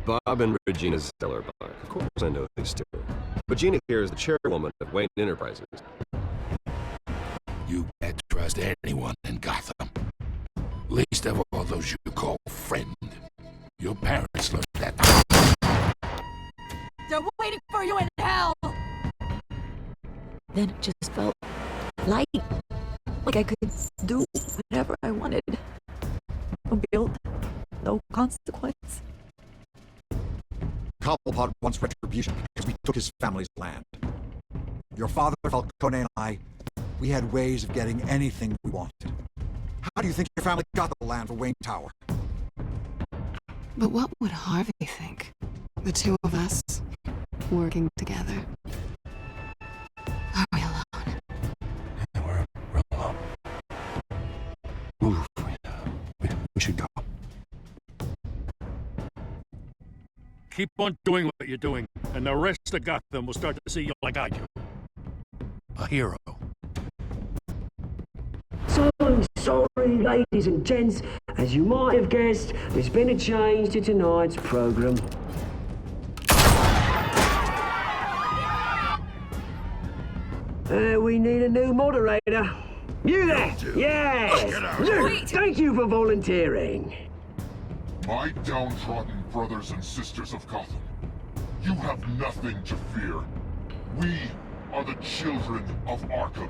Bob and Regina's cellar bar. Of course I know these two. Regina here is the chairwoman of Wayne Enterprises. You can't trust anyone in Gotham. Least of all those you call friend. Your parents learned that. They're waiting for you in hell! Then it just felt light. Like I could do whatever I wanted. No guilt, no consequence. Cobblepot wants retribution because we took his family's land. Your father, Falcone, and I, we had ways of getting anything we wanted. How do you think your family got the land for Wayne Tower? But what would Harvey think? The two of us, working together. Are we alone? Yeah, we're alone. Move. We should go. Keep on doing what you're doing, and the rest of Gotham will start to see you like I do. A hero. So sorry, ladies and gents. As you might have guessed, there's been a change to tonight's program. We need a new moderator. You there? Yes! You! Thank you for volunteering. My downtrodden brothers and sisters of Gotham, you have nothing to fear. We are the children of Arkham.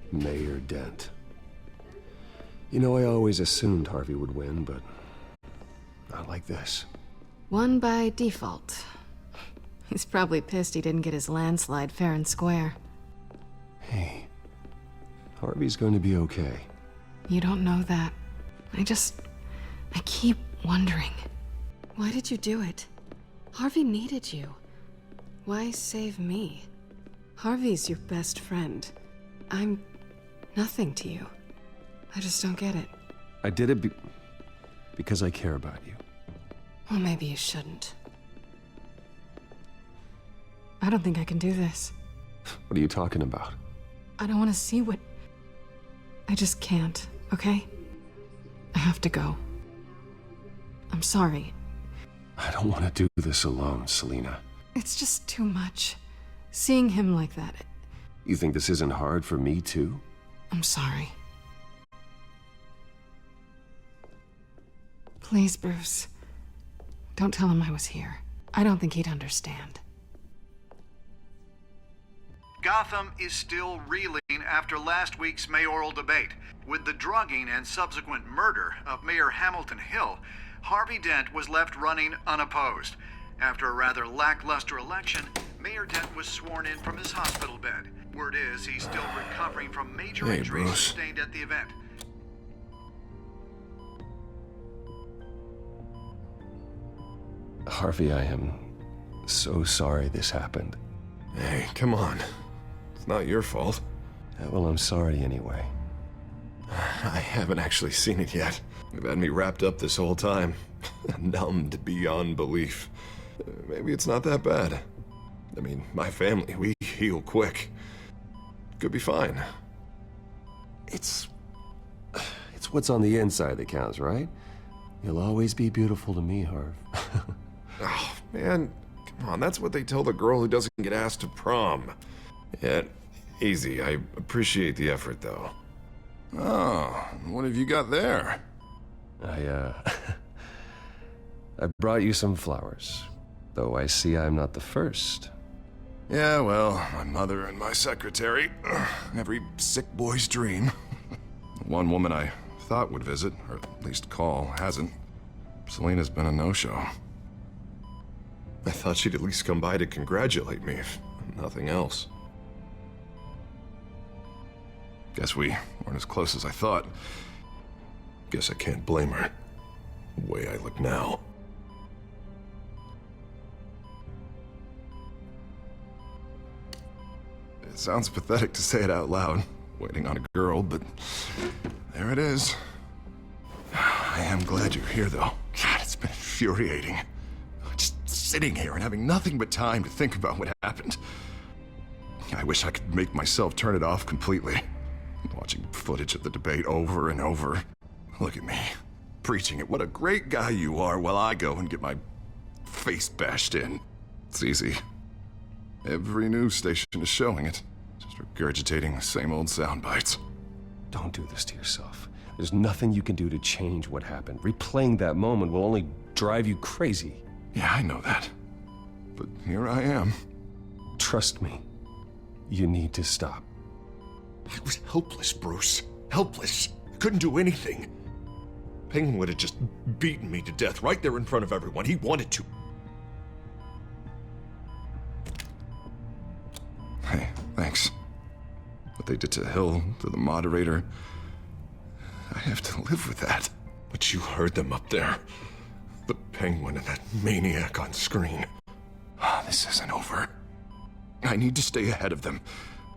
Mayor Dent. You know, I always assumed Harvey would win, but not like this. Won by default. He's probably pissed he didn't get his landslide fair and square. Hey, Harvey's going to be okay. You don't know that. I keep wondering. Why did you do it? Harvey needed you. Why save me? Harvey's your best friend. I'm nothing to you. I just don't get it. I did it because I care about you. Well, maybe you shouldn't. I don't think I can do this. What are you talking about? I don't want to see what... I just can't, okay? I have to go. I'm sorry. I don't want to do this alone, Selina. It's just too much. Seeing him like that... You think this isn't hard for me, too? I'm sorry. Please, Bruce. Don't tell him I was here. I don't think he'd understand. Gotham is still reeling after last week's mayoral debate. With the drugging and subsequent murder of Mayor Hamilton Hill, Harvey Dent was left running unopposed. After a rather lackluster election, Mayor Dent was sworn in from his hospital bed. Word is he's still recovering from major injuries sustained at the event. Harvey, I am so sorry this happened. Hey, come on. It's not your fault. Well, I'm sorry anyway. I haven't actually seen it yet. You've had me wrapped up this whole time. Numbed beyond belief. Maybe it's not that bad. I mean, my family, we heal quick. Could be fine. It's what's on the inside that counts, right? You'll always be beautiful to me, Harv. Oh, man. Come on, that's what they tell the girl who doesn't get asked to prom. Yeah, easy. I appreciate the effort, though. Oh, what have you got there? I brought you some flowers. Though I see I'm not the first. Yeah, well, my mother and my secretary. Every sick boy's dream. One woman I thought would visit, or at least call, hasn't. Selina's been a no-show. I thought she'd at least come by to congratulate me, if nothing else. Guess we weren't as close as I thought. Guess I can't blame her. The way I look now. It sounds pathetic to say it out loud, waiting on a girl, but there it is. I am glad you're here, though. God, it's been infuriating. Just sitting here and having nothing but time to think about what happened. I wish I could make myself turn it off completely. Watching footage of the debate over and over. Look at me, preaching it. What a great guy you are, while I go and get my face bashed in. It's easy. Every news station is showing it. Just regurgitating the same old sound bites. Don't do this to yourself. There's nothing you can do to change what happened. Replaying that moment will only drive you crazy. Yeah, I know that. But here I am. Trust me. You need to stop. I was helpless, Bruce. Helpless. I couldn't do anything. Penguin would have just beaten me to death right there in front of everyone. He wanted to. Hey, thanks. What they did to Hill, to the moderator, I have to live with that. But you heard them up there. The Penguin and that maniac on screen. This isn't over. I need to stay ahead of them.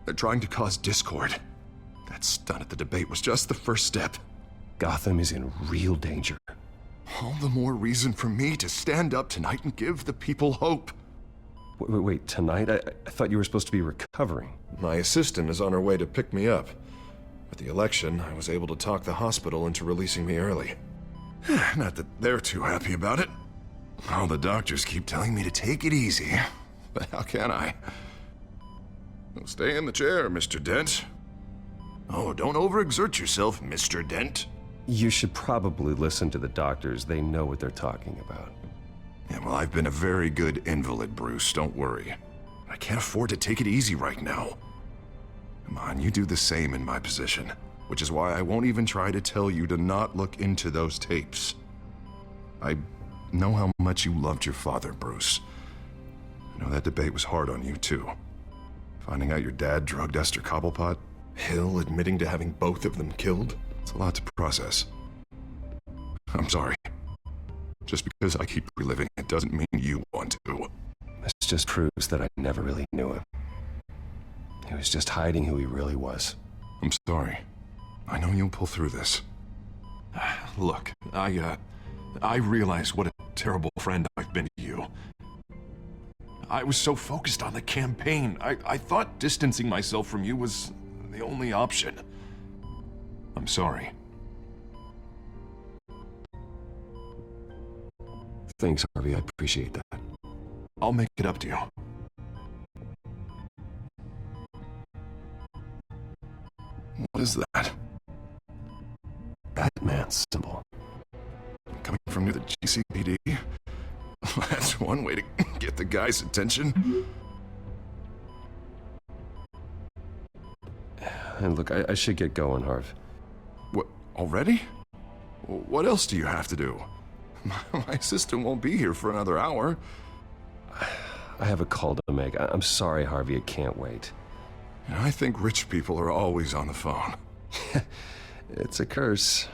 They're trying to cause discord. That stunt at the debate was just the first step. Gotham is in real danger. All the more reason for me to stand up tonight and give the people hope. Wait, tonight? I thought you were supposed to be recovering. My assistant is on her way to pick me up. With the election, I was able to talk the hospital into releasing me early. Not that they're too happy about it. All the doctors keep telling me to take it easy. But how can I? Well, stay in the chair, Mr. Dent. Oh, don't overexert yourself, Mr. Dent. You should probably listen to the doctors. They know what they're talking about. Yeah, well, I've been a very good invalid, Bruce. Don't worry. I can't afford to take it easy right now. Come on, you do the same in my position. Which is why I won't even try to tell you to not look into those tapes. I know how much you loved your father, Bruce. I know that debate was hard on you, too. Finding out your dad drugged Esther Cobblepot, Hill admitting to having both of them killed? It's a lot to process. I'm sorry. Just because I keep reliving it doesn't mean you want to. This just proves that I never really knew him. He was just hiding who he really was. I'm sorry. I know you'll pull through this. Look, I realize what a terrible friend I've been to you. I was so focused on the campaign. I thought distancing myself from you was the only option. I'm sorry. Thanks, Harvey. I appreciate that. I'll make it up to you. What is that? Batman's symbol. Coming from near the GCPD? That's one way to get the guy's attention. And look, I should get going, Harv. What, already? What else do you have to do? My assistant won't be here for another hour. I have a call to make. I'm sorry, Harvey, I can't wait. I think rich people are always on the phone. It's a curse.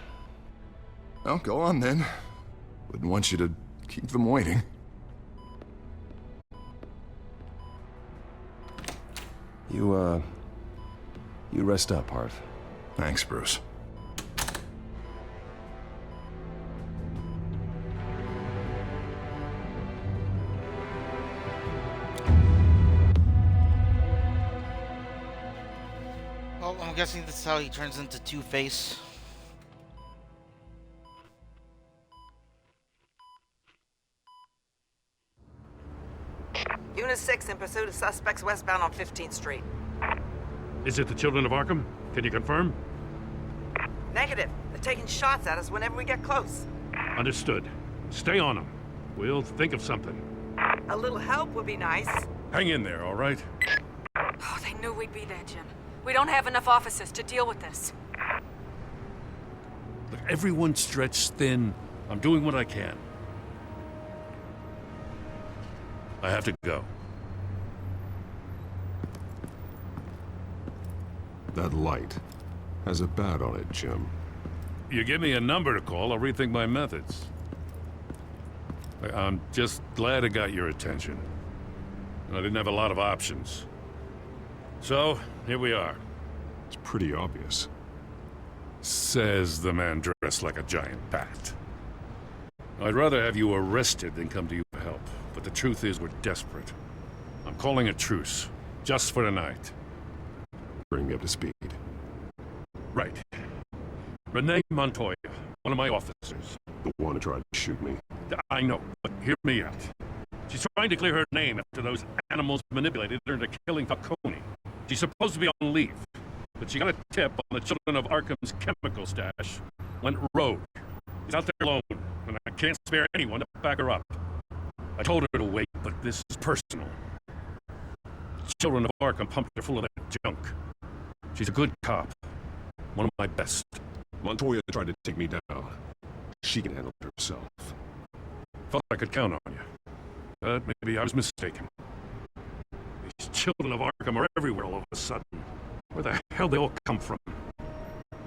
Well, go on then. Wouldn't want you to keep them waiting. You rest up, Harv. Thanks, Bruce. Well, I'm guessing this is how he turns into Two-Face. Unit 6 in pursuit of suspects westbound on 15th Street. Is it the Children of Arkham? Can you confirm? Negative. They're taking shots at us whenever we get close. Understood. Stay on them. We'll think of something. A little help would be nice. Hang in there, all right? Oh, they knew we'd be there, Jim. We don't have enough officers to deal with this. Look, everyone's stretched thin. I'm doing what I can. I have to go. That light. Has a bat on it, Jim. You give me a number to call, I'll rethink my methods. I'm just glad it got your attention. I didn't have a lot of options. So, here we are. It's pretty obvious. Says the man dressed like a giant bat. I'd rather have you arrested than come to you for help. But the truth is, we're desperate. I'm calling a truce. Just for tonight. Bring me up to speed. Right. Renee Montoya, one of my officers. The one who tried to shoot me. I know, but hear me out. She's trying to clear her name after those animals manipulated her into killing Falcone. She's supposed to be on leave, but she got a tip on the Children of Arkham's chemical stash. Went rogue. She's out there alone, and I can't spare anyone to back her up. I told her to wait, but this is personal. Children of Arkham pumped her full of that junk. She's a good cop. One of my best. Montoya tried to take me down. She can handle it herself. Thought I could count on you. But maybe I was mistaken. These Children of Arkham are everywhere all of a sudden. Where the hell they all come from?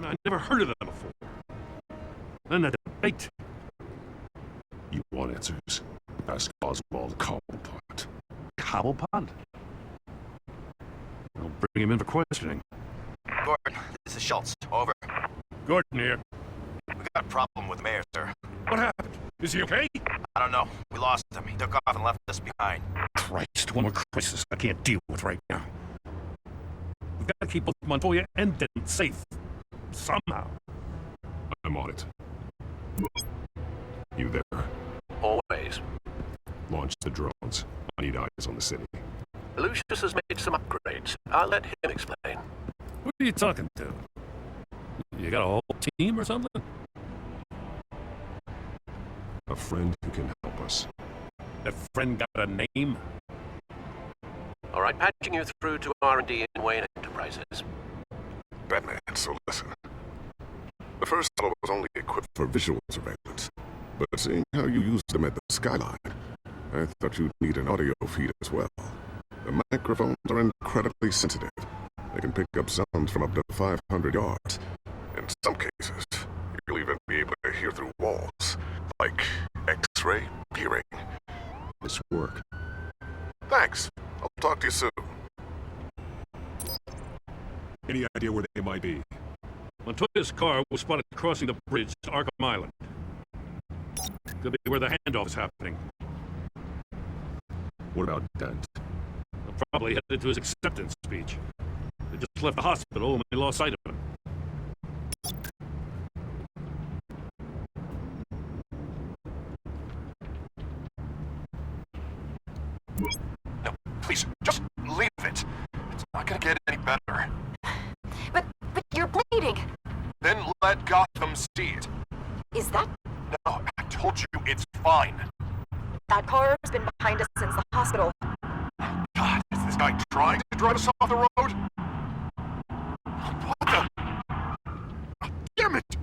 I never heard of them before. Then the debate. You want answers? Ask Oswald Cobblepot. Cobblepot? I'll bring him in for questioning. Gordon, this is Schultz. Over. Gordon here. We got a problem with the mayor, sir. What happened? Is he okay? I don't know. We lost him. He took off and left us behind. Christ, one more crisis I can't deal with right now. We've got to keep both Montoya and Dent safe. Somehow. I'm on it. You there? Always. Launch the drones. I need eyes on the city. Lucius has made some upgrades. I'll let him explain. Who are you talking to? You got a whole team or something? A friend who can help us. That friend got a name? All right, patching you through to R&D in Wayne Enterprises. Batman, so listen. The first fellow was only equipped for visual surveillance. But seeing how you used them at the skyline, I thought you'd need an audio feed as well. The microphones are incredibly sensitive. They can pick up sounds from up to 500 yards. In some cases, you'll even be able to hear through walls, like X-ray peering. This work. Thanks. I'll talk to you soon. Any idea where they might be? Montoya's car was spotted crossing the bridge to Arkham Island. Could be where the handoff is happening. What about Dent? Probably headed to his acceptance speech. They just left the hospital and we lost sight of him. No, please, just leave it. It's not gonna get any better. But you're bleeding. Then let Gotham see it. Is that... No, I told you it's fine. That car's been behind us since the hospital. God, is this guy trying to drive us off the road? What the... Oh, damn it!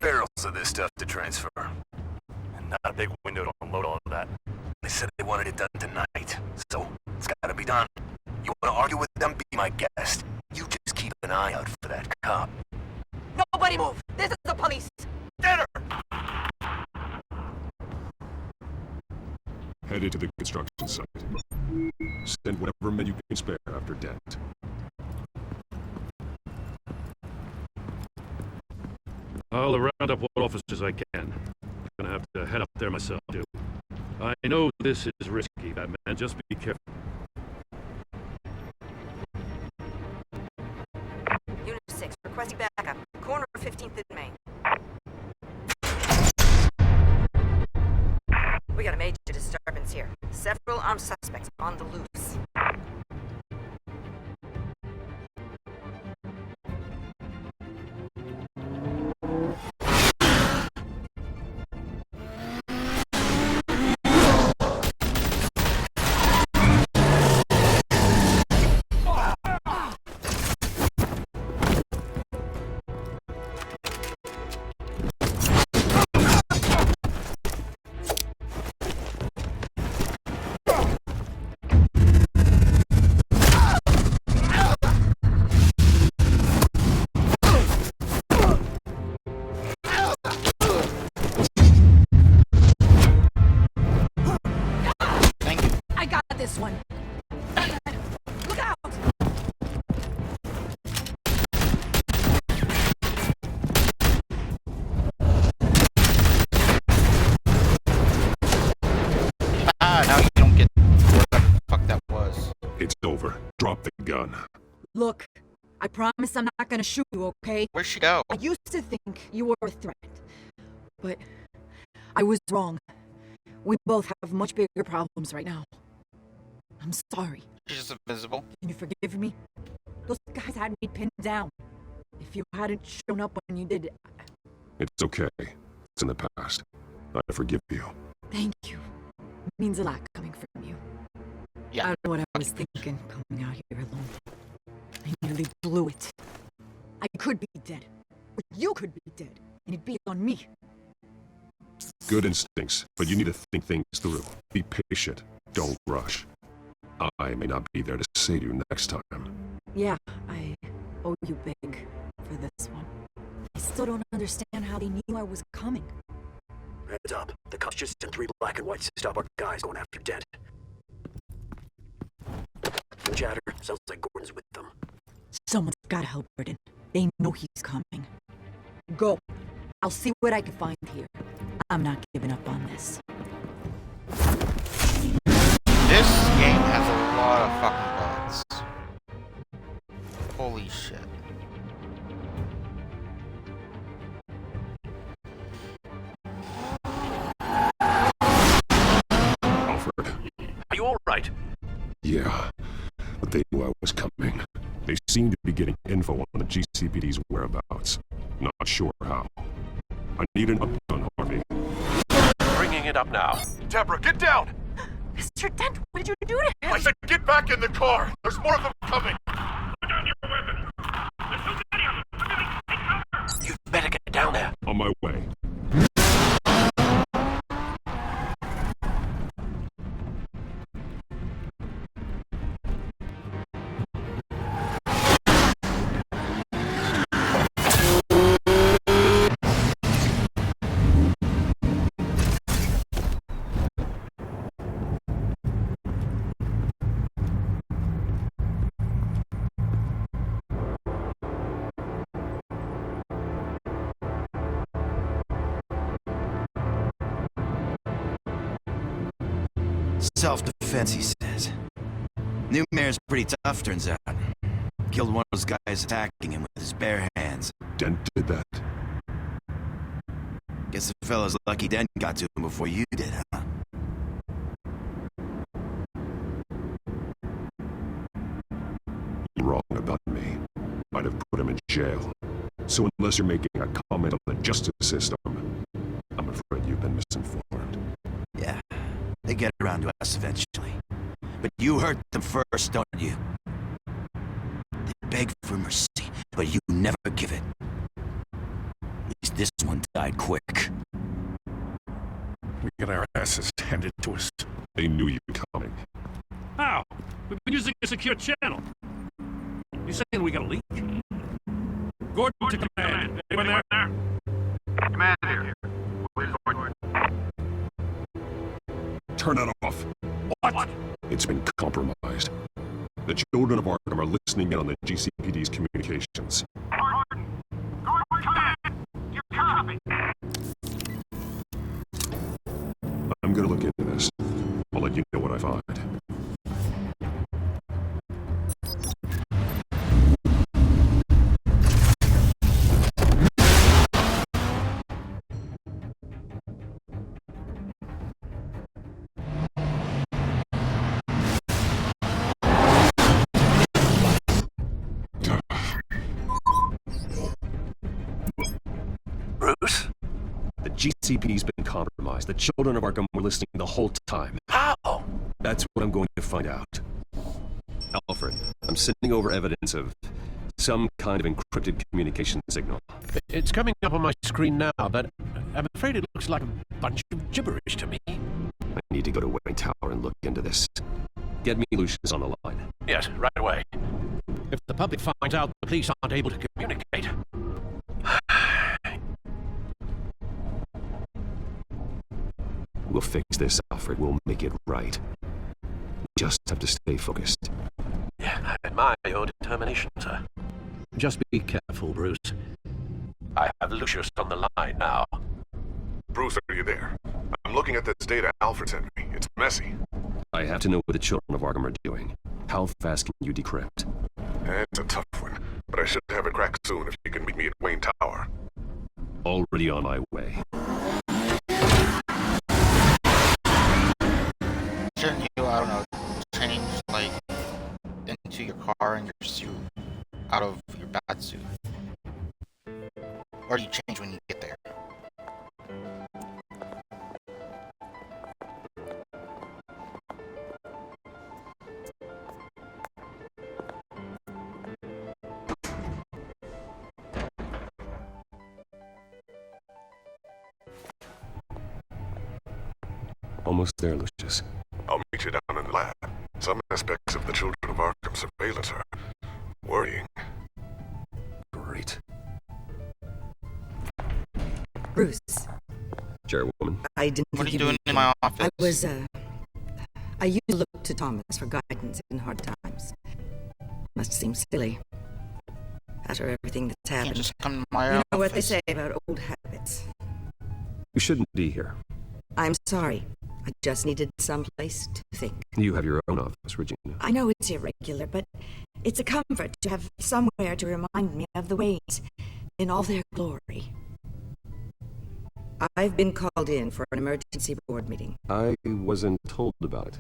Barrels of this stuff to transfer. And not a big window to unload all of that. They said they wanted it done tonight, so it's gotta be done. You wanna argue with them? Be my guest. You just keep an eye out for that cop. Nobody move! This is the police! Get her! Headed to the construction site. Send whatever men you can spare after Dent. I'll round up what officers I can. Gonna have to head up there myself, too. I know this is risky, Batman. Just be careful. Unit 6, requesting backup. Corner of 15th and Main. We got a major disturbance here. Several armed suspects on the loose. over. Drop the gun. Look, I promise I'm not gonna shoot you, okay? Where'd she go? I used to think you were a threat, but I was wrong. We both have much bigger problems right now. I'm sorry. She's just invisible. Can you forgive me? Those guys had me pinned down. If you hadn't shown up when you did... It's okay. It's in the past. I forgive you. Thank you. It means a lot coming from you. Yeah. I don't know what I was thinking coming out here alone. I nearly blew it. I could be dead. Or you could be dead. And it'd be on me. Good instincts, but you need to think things through. Be patient. Don't rush. I may not be there to save you next time. Yeah, I owe you big for this one. I still don't understand how they knew I was coming. Heads up. The cops just sent 3 black and whites to stop our guys going after Dent. The chatter sounds like Gordon's with them. Someone's gotta help Gordon. They know he's coming. Go. I'll see what I can find here. I'm not giving up on this. This game has a lot of fucking bugs. Holy shit. Alfred. Are you all right? Yeah, but they knew I was coming. They seem to be getting info on the GCPD's whereabouts. Not sure how. I need an update on Harvey. Bringing it up now. Deborah, get down! Mr. Dent, what did you do to him? I said get back in the car! There's more of them coming! You better get down there. On my way. Self-defense, he says. New mayor's pretty tough, turns out. Killed one of those guys attacking him with his bare hands. Dent did that. Guess the fella's lucky Dent got to him before you did, huh? You're wrong about me. I'd have put him in jail. So unless you're making a comment on the justice system, I'm afraid you've been misinformed. Yeah, they get around to us eventually. But you hurt them first, don't you? They beg for mercy, but you never give it. At least this one died quick. We got our asses handed to us. They knew you were coming. How? We've been using a secure channel. You saying we got a leak? Gordon to command. Anyone there? Command here. Where's Gordon? Turn it off. What? It's been compromised. The children of Arkham are listening in on the GCPD's communications. Gordon! Gordon, command! You copy! I'm gonna look into this. I'll let you know what I find. Bruce? The GCPD's been compromised. The children of Arkham were listening the whole time. How? That's what I'm going to find out. Alfred, I'm sending over evidence of some kind of encrypted communication signal. It's coming up on my screen now, but I'm afraid it looks like a bunch of gibberish to me. I need to go to Wayne Tower and look into this. Get me Lucius on the line. Yes, right away. If the public finds out the police aren't able to communicate... We'll fix this, Alfred. We'll make it right. We just have to stay focused. Yeah, I admire your determination, sir. Just be careful, Bruce. I have Lucius on the line now. Bruce, are you there? I'm looking at this data Alfred sent me. It's messy. I have to know what the children of Arkham are doing. How fast can you decrypt? It's a tough one, but I should have it cracked soon if you can meet me at Wayne Tower. Already on my way. Shouldn't you, I don't know, change, like, into your car and your suit out of your bat suit? Or do you change when you get there? Almost there, Lucius. I'll meet you down in the lab. Some aspects of the Children of Arkham surveillance are worrying. Great. Bruce. Chairwoman. I didn't What are think you doing in my office? I used to look to Thomas for guidance in hard times. Must seem silly. After everything that's happened. You just come to my You know what they office. say about old habits. You shouldn't be here. I'm sorry. I just needed some place to think. You have your own office, Regina. I know it's irregular, but it's a comfort to have somewhere to remind me of the Waynes in all their glory. I've been called in for an emergency board meeting. I wasn't told about it.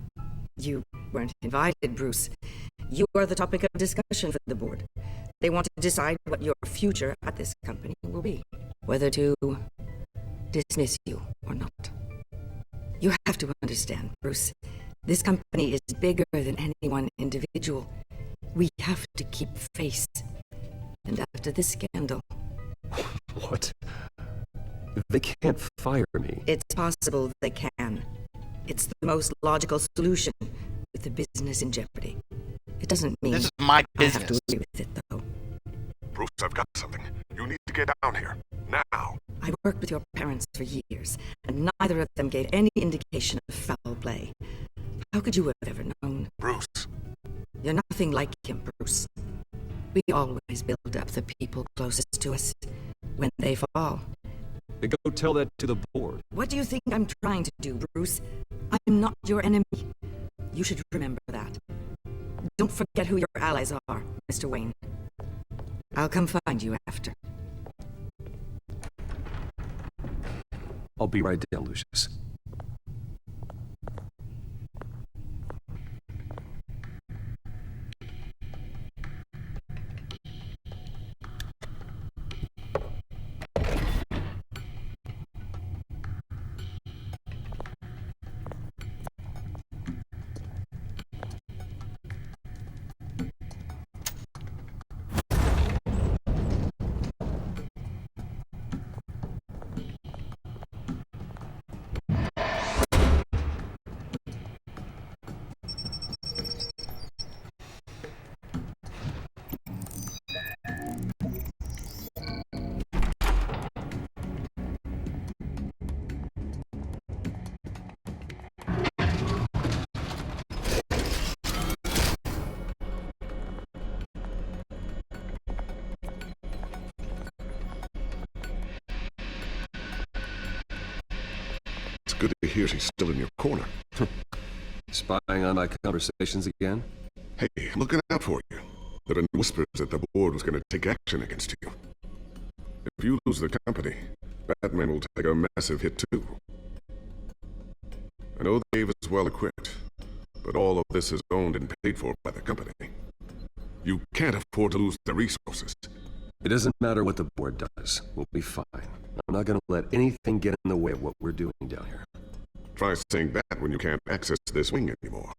You weren't invited, Bruce. You are the topic of discussion for the board. They want to decide what your future at this company will be. Whether to dismiss you or not. You have to understand, Bruce. This company is bigger than any one individual. We have to keep face. And after this scandal... What? They can't fire me. It's possible they can. It's the most logical solution with the business in jeopardy. It doesn't mean This is my I have to business. agree with it, though. Bruce, I've got something. You need to get down here. Now. I worked with your parents for years, and neither of them gave any indication of foul play. How could you have ever known? Bruce. You're nothing like him, Bruce. We always build up the people closest to us when they fall. Go tell that to the board. What do you think I'm trying to do, Bruce? I'm not your enemy. You should remember that. Don't forget who your allies are, Mr. Wayne. I'll come find you after. I'll be right down, Lucius. It's good to hear she's still in your corner. Spying on my conversations again? Hey, I'm looking out for you. There have been whispers that the board was going to take action against you. If you lose the company, Batman will take a massive hit too. I know Dave is well equipped, but all of this is owned and paid for by the company. You can't afford to lose the resources. It doesn't matter what the board does. We'll be fine. I'm not gonna let anything get in the way of what we're doing down here. Try saying that when you can't access this wing anymore.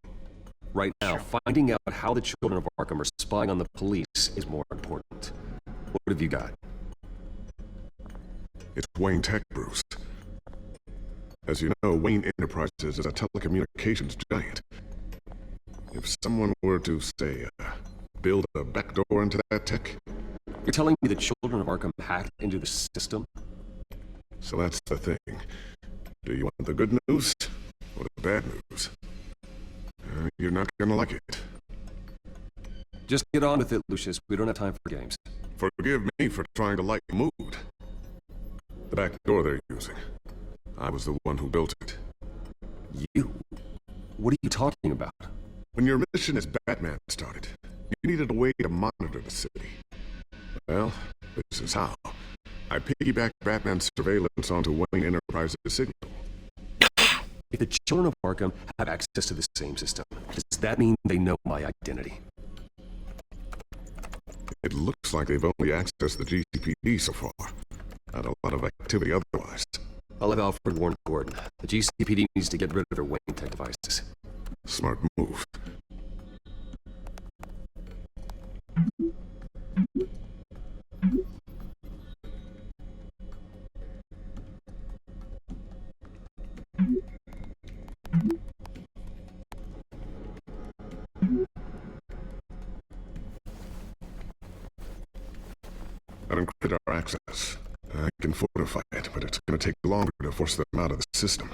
Right now, finding out how the Children of Arkham are spying on the police is more important. What have you got? It's Wayne Tech, Bruce. As you know, Wayne Enterprises is a telecommunications giant. If someone were to, say, build a backdoor into that tech... You're telling me the Children of Arkham hacked into the system? So that's the thing. Do you want the good news or the bad news? You're not gonna like it. Just get on with it, Lucius. We don't have time for games. Forgive me for trying to lighten the mood. The back door they're using. I was the one who built it. You? What are you talking about? When your mission as Batman started, you needed a way to monitor the city. Well, this is how. I piggybacked Batman's surveillance onto Wayne Enterprises' signal. If the children of Arkham have access to the same system, does that mean they know my identity? It looks like they've only accessed the GCPD so far. Not a lot of activity otherwise. I'll have Alfred warn Gordon. The GCPD needs to get rid of their Wayne tech devices. Smart move. That encrypted our access. I can fortify it, but it's going to take longer to force them out of the system.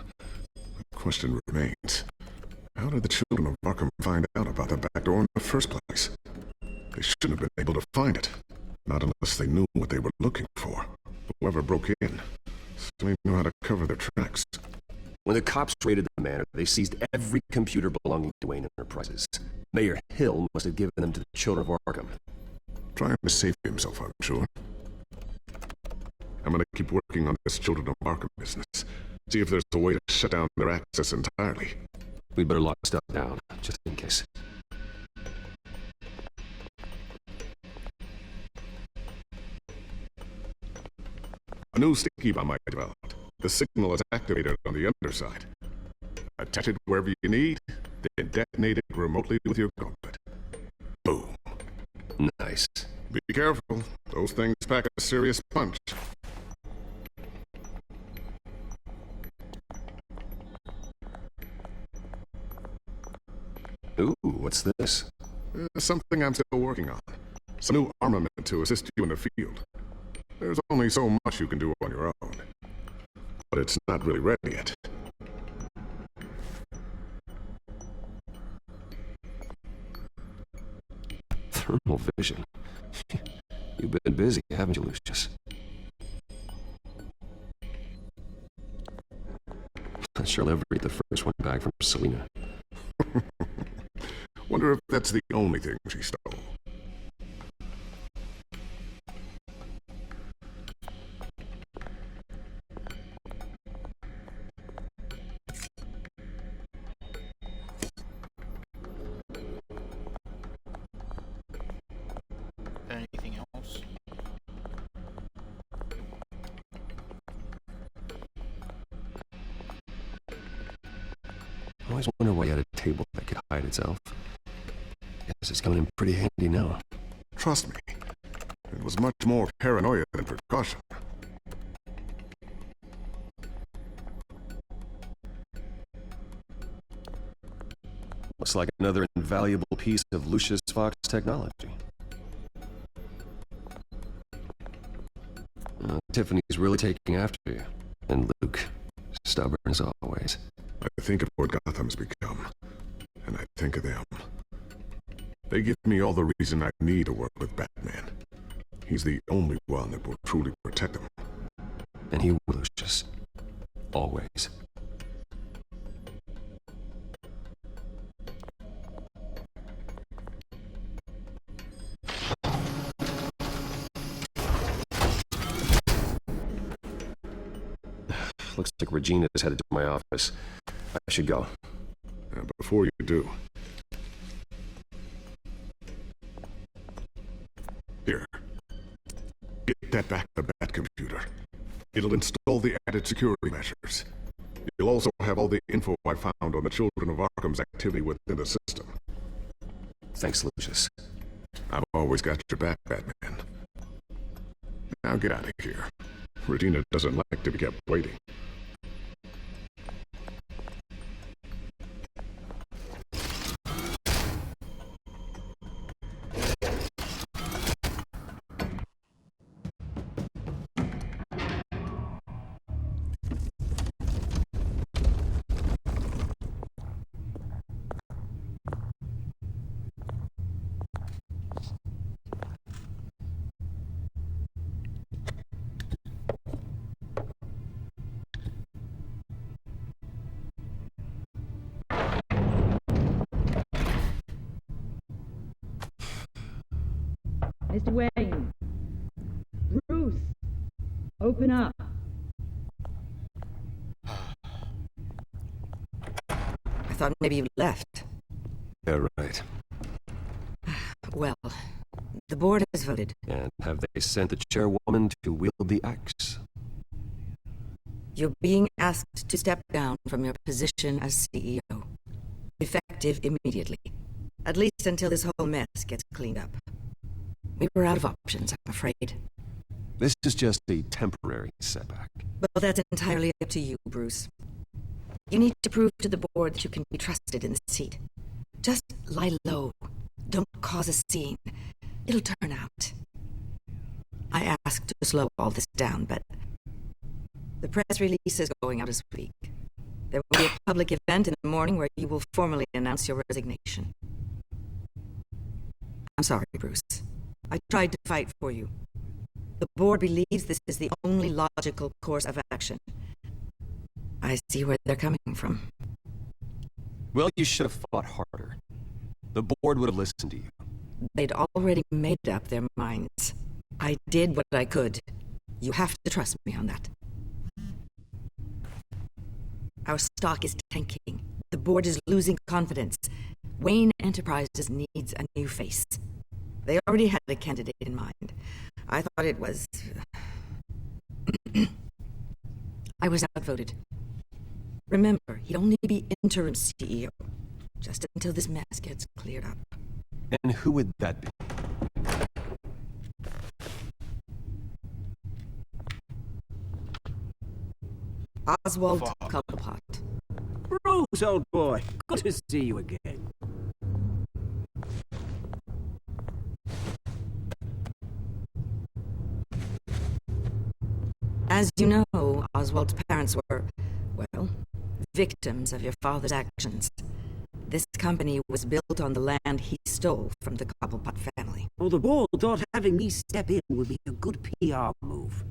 The question remains, how did the children of Arkham find out about the back door in the first place? They shouldn't have been able to find it. Not unless they knew what they were looking for. Whoever broke in certainly knew how to cover their tracks. When the cops raided the manor, they seized every computer belonging to Wayne Enterprises. Mayor Hill must have given them to the children of Arkham. Trying to save himself, I'm sure. I'm gonna keep working on this Children of Arkham business. See if there's a way to shut down their access entirely. We better lock stuff down, just in case. A new sticky bomb I developed. The signal is activated on the underside. Attach it wherever you need, then detonate it remotely with your gauntlet. Boom. Nice. Be careful. Those things pack a serious punch. Ooh, what's this? Something I'm still working on. Some new armament to assist you in the field. There's only so much you can do on your own. But it's not really ready yet. Thermal vision. You've been busy, haven't you, Lucius? I sure love to read the first one back from Selina. Wonder if that's the only thing she stole. Anything else? I always wonder why you had a table that could hide itself. Guess it's coming in pretty handy now. Trust me, it was much more paranoia than precaution. Looks like another invaluable piece of Lucius Fox technology. Tiffany's really taking after you. And Luke, stubborn as always. I think of what Gotham's become, and I think of them. They give me all the reason I need to work with Batman. He's the only one that will truly protect them. And he will, Lucius. Always. Looks like Regina's headed to my office. I should go. Before you do... Here. Get that back to the Batcomputer. It'll install the added security measures. You'll also have all the info I found on the Children of Arkham's activity within the system. Thanks, Lucius. I've always got your back, Batman. Now get out of here. Regina doesn't like to be kept waiting. Mr. Wayne. Bruce. Open up. I thought maybe you left. Yeah, right. Well, the board has voted. And have they sent the chairwoman to wield the axe? You're being asked to step down from your position as CEO. Effective immediately. At least until this whole mess gets cleaned up. We were out of options, I'm afraid. This is just a temporary setback. But that's entirely up to you, Bruce. You need to prove to the board that you can be trusted in the seat. Just lie low. Don't cause a scene. It'll turn out. I asked to slow all this down, but the press release is going out this week. There will be a public event in the morning where you will formally announce your resignation. I'm sorry, Bruce. I tried to fight for you. The board believes this is the only logical course of action. I see where they're coming from. Well, you should have fought harder. The board would have listened to you. They'd already made up their minds. I did what I could. You have to trust me on that. Our stock is tanking. The board is losing confidence. Wayne Enterprises needs a new face. They already had a candidate in mind. I thought it was... I was outvoted. Remember, he'd only be interim CEO, just until this mess gets cleared up. And who would that be? Oswald Cobblepot. Bruce, old boy. Good to see you again. As you know, Oswald's parents were, well, victims of your father's actions. This company was built on the land he stole from the Cobblepot family. Oh, the board thought having me step in would be a good PR move.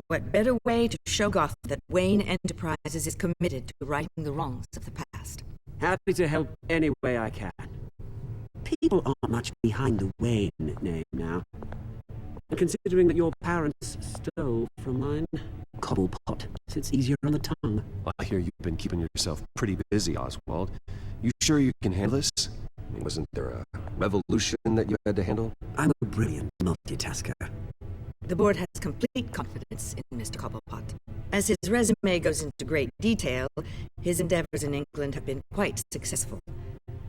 What better way to show Gotham that Wayne Enterprises is committed to righting the wrongs of the past? Happy to help any way I can. People aren't much behind the Wayne name now. And considering that your parents stole from mine, Cobblepot sits easier on the tongue. I hear you've been keeping yourself pretty busy, Oswald. You sure you can handle this? I mean, wasn't there a revolution that you had to handle? I'm a brilliant multitasker. The board has complete confidence in Mr. Cobblepot. As his resume goes into great detail, his endeavors in England have been quite successful.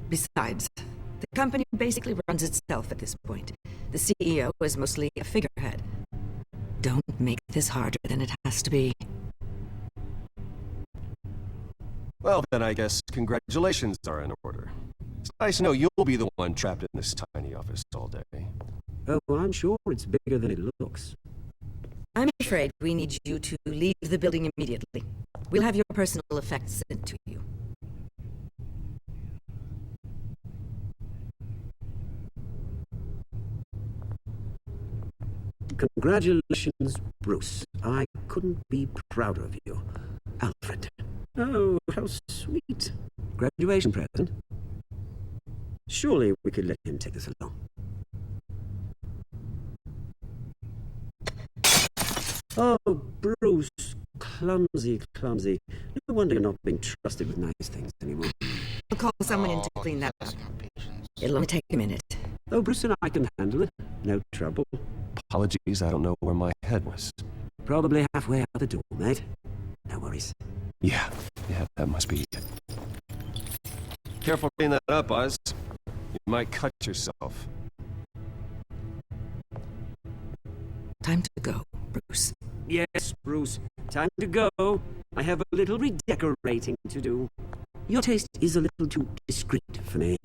Besides, the company basically runs itself at this point. The CEO is mostly a figurehead. Don't make this harder than it has to be. Well, then I guess congratulations are in order. It's nice to know you'll be the one trapped in this tiny office all day. Oh, I'm sure it's bigger than it looks. I'm afraid we need you to leave the building immediately. We'll have your personal effects sent to you. Congratulations, Bruce. I couldn't be prouder of you. Alfred. Oh, how sweet. Graduation present. Surely we could let him take this along. Oh, Bruce. Clumsy, clumsy. No wonder you're not being trusted with nice things anymore. I'll call someone in to clean that up. It'll only take a minute. Oh, Bruce and I can handle it. No trouble. Apologies, I don't know where my head was. Probably halfway out the door, mate. No worries. Yeah, that must be it. Careful cleaning that up, Oz. You might cut yourself. Time to go, Bruce. Yes, Bruce. Time to go. I have a little redecorating to do. Your taste is a little too discreet for me.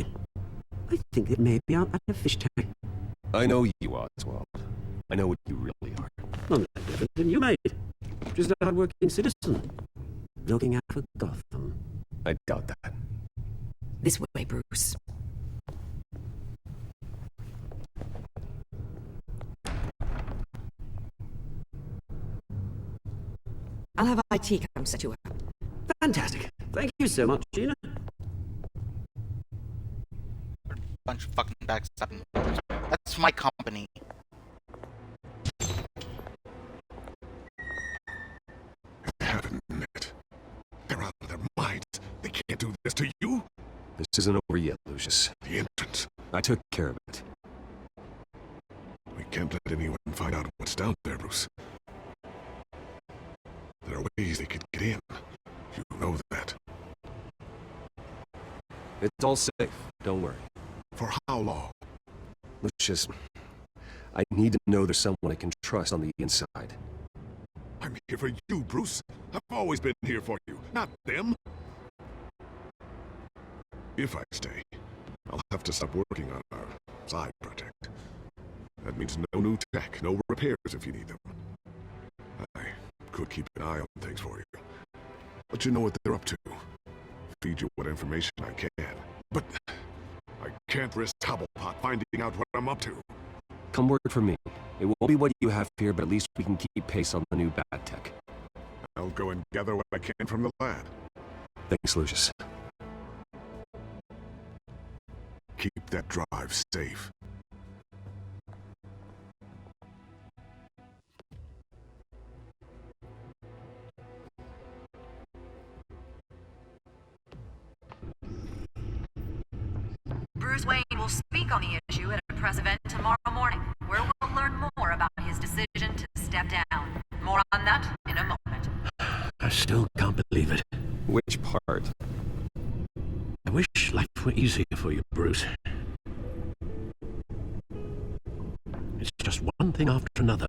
I think that maybe I'm at a fish tank. I know you, Oswald. I know what you really are. I'm no different than you, mate. Just a hard-working citizen. Looking out for Gotham. I doubt that. This way, Bruce. I'll have IT come set you up. Fantastic. Thank you so much, Gina. Bunch of fucking backstabbing. That's my company. isn't over yet, Lucius. The entrance. I took care of it. We can't let anyone find out what's down there, Bruce. There are ways they could get in. You know that. It's all safe. Don't worry. For how long? Lucius, I need to know there's someone I can trust on the inside. I'm here for you, Bruce. I've always been here for you, not them. If I stay, I'll have to stop working on our side project. That means no new tech, no repairs if you need them. I could keep an eye on things for you. Let you know what they're up to. Feed you what information I can. But I can't risk Cobblepot finding out what I'm up to. Come work for me. It won't be what you have here, but at least we can keep pace on the new bad tech. I'll go and gather what I can from the lab. Thanks, Lucius. Keep that drive safe. Bruce Wayne will speak on the issue at a press event tomorrow morning, where we'll learn more about his decision to step down. More on that in a moment. I still can't believe it. Which part? I wish life were easier for you, Bruce. It's just one thing after another.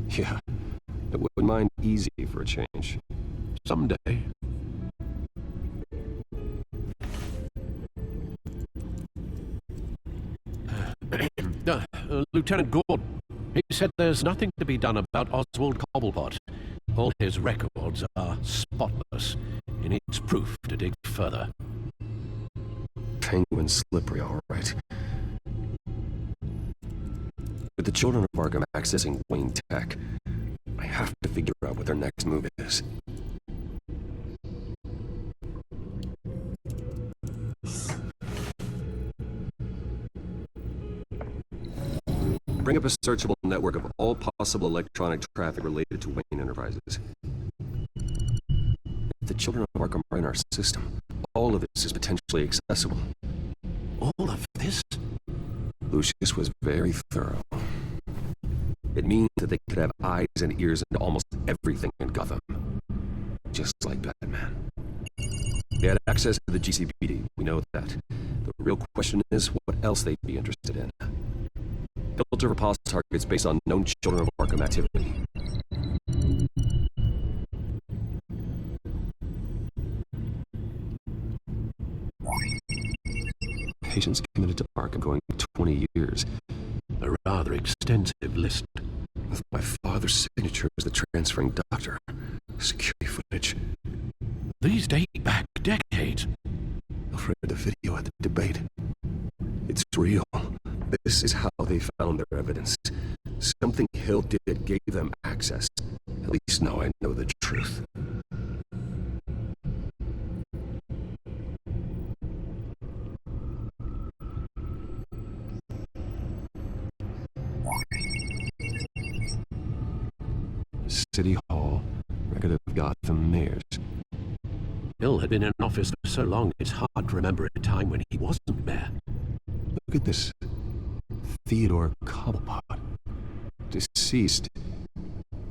Yeah, I wouldn't mind easy for a change. Someday. Lieutenant Gordon, he said there's nothing to be done about Oswald Cobblepot. All his records are spotless. He needs proof to dig further. Penguin slippery, all right. With the children of Arkham accessing Wayne Tech, I have to figure out what their next move is. Bring up a searchable network of all possible electronic traffic related to Wayne Enterprises. If the children of Arkham are in our system, all of this is potentially accessible. All of this? Lucius was very thorough. It means that they could have eyes and ears into almost everything in Gotham. Just like Batman. They had access to the GCPD, we know that. The real question is what else they'd be interested in. Filter for past targets based on known children of Arkham activity. Patients committed to Arkham going 20 years. A rather extensive list. With my father's signature as the transferring doctor. Security footage. These date back decades. Alfred, the video at the debate. It's real. This is how they found their evidence. Something Hill did gave them access. At least now I know the truth. City Hall, record of Gotham mayors. Hill had been in office for so long, it's hard to remember a time when he wasn't mayor. Look at this. Theodore Cobblepot. Deceased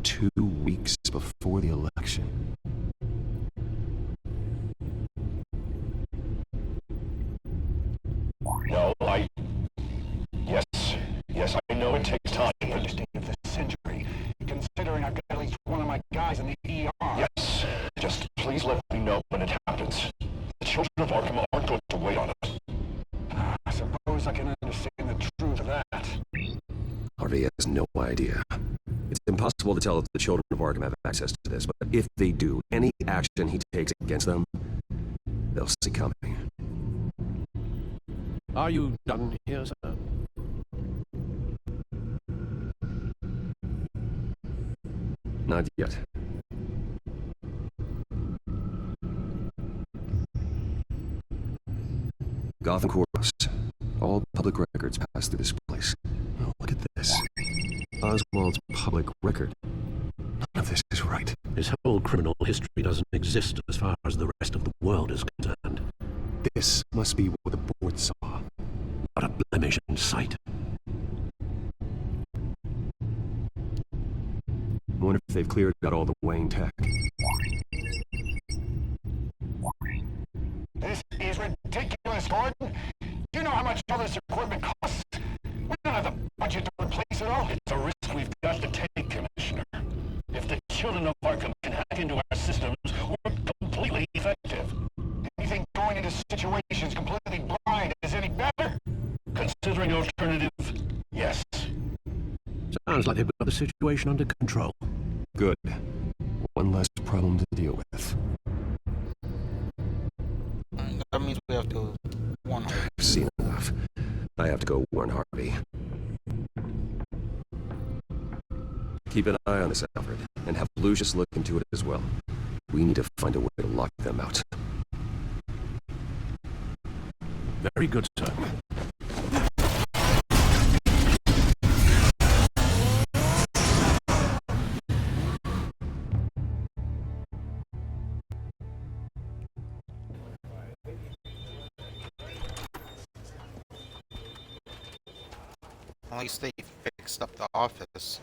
2 weeks before the election. No, Yes, I know it takes time. The listing of the century. Considering I've got at least one of my guys in the ER. Yes, just please let me know when it happens. The children of Arkham aren't going to wait on us. I suppose I can understand the truth of that. Harvey has no idea. It's impossible to tell if the children of Arkham have access to this, but if they do, any action he takes against them, they'll see coming. Are you done here, sir? Not yet. Gotham Courthouse. All public records pass through this place. Oh, look at this. Oswald's public record. None of this is right. His whole criminal history doesn't exist as far as the rest of the world is concerned. This must be what the board saw. Not a blemish in sight. I wonder if they've cleared out all the Wayne tech. This is ridiculous, Gordon. You know how much all this equipment costs? We don't have the budget to replace it all. It's a risk we've got to take, Commissioner. If the children of Arkham can hack into our systems, we're completely effective. Anything going into situations completely blind is any better? Considering alternative, yes. Sounds like they've got the situation under control. Good. One less problem to deal with. That means we have to warn Harvey. I've seen enough. I have to go warn Harvey. Keep an eye on this, Alfred, and have Lucius look into it as well. We need to find a way to lock them out. Very good, sir. At least they fixed up the office.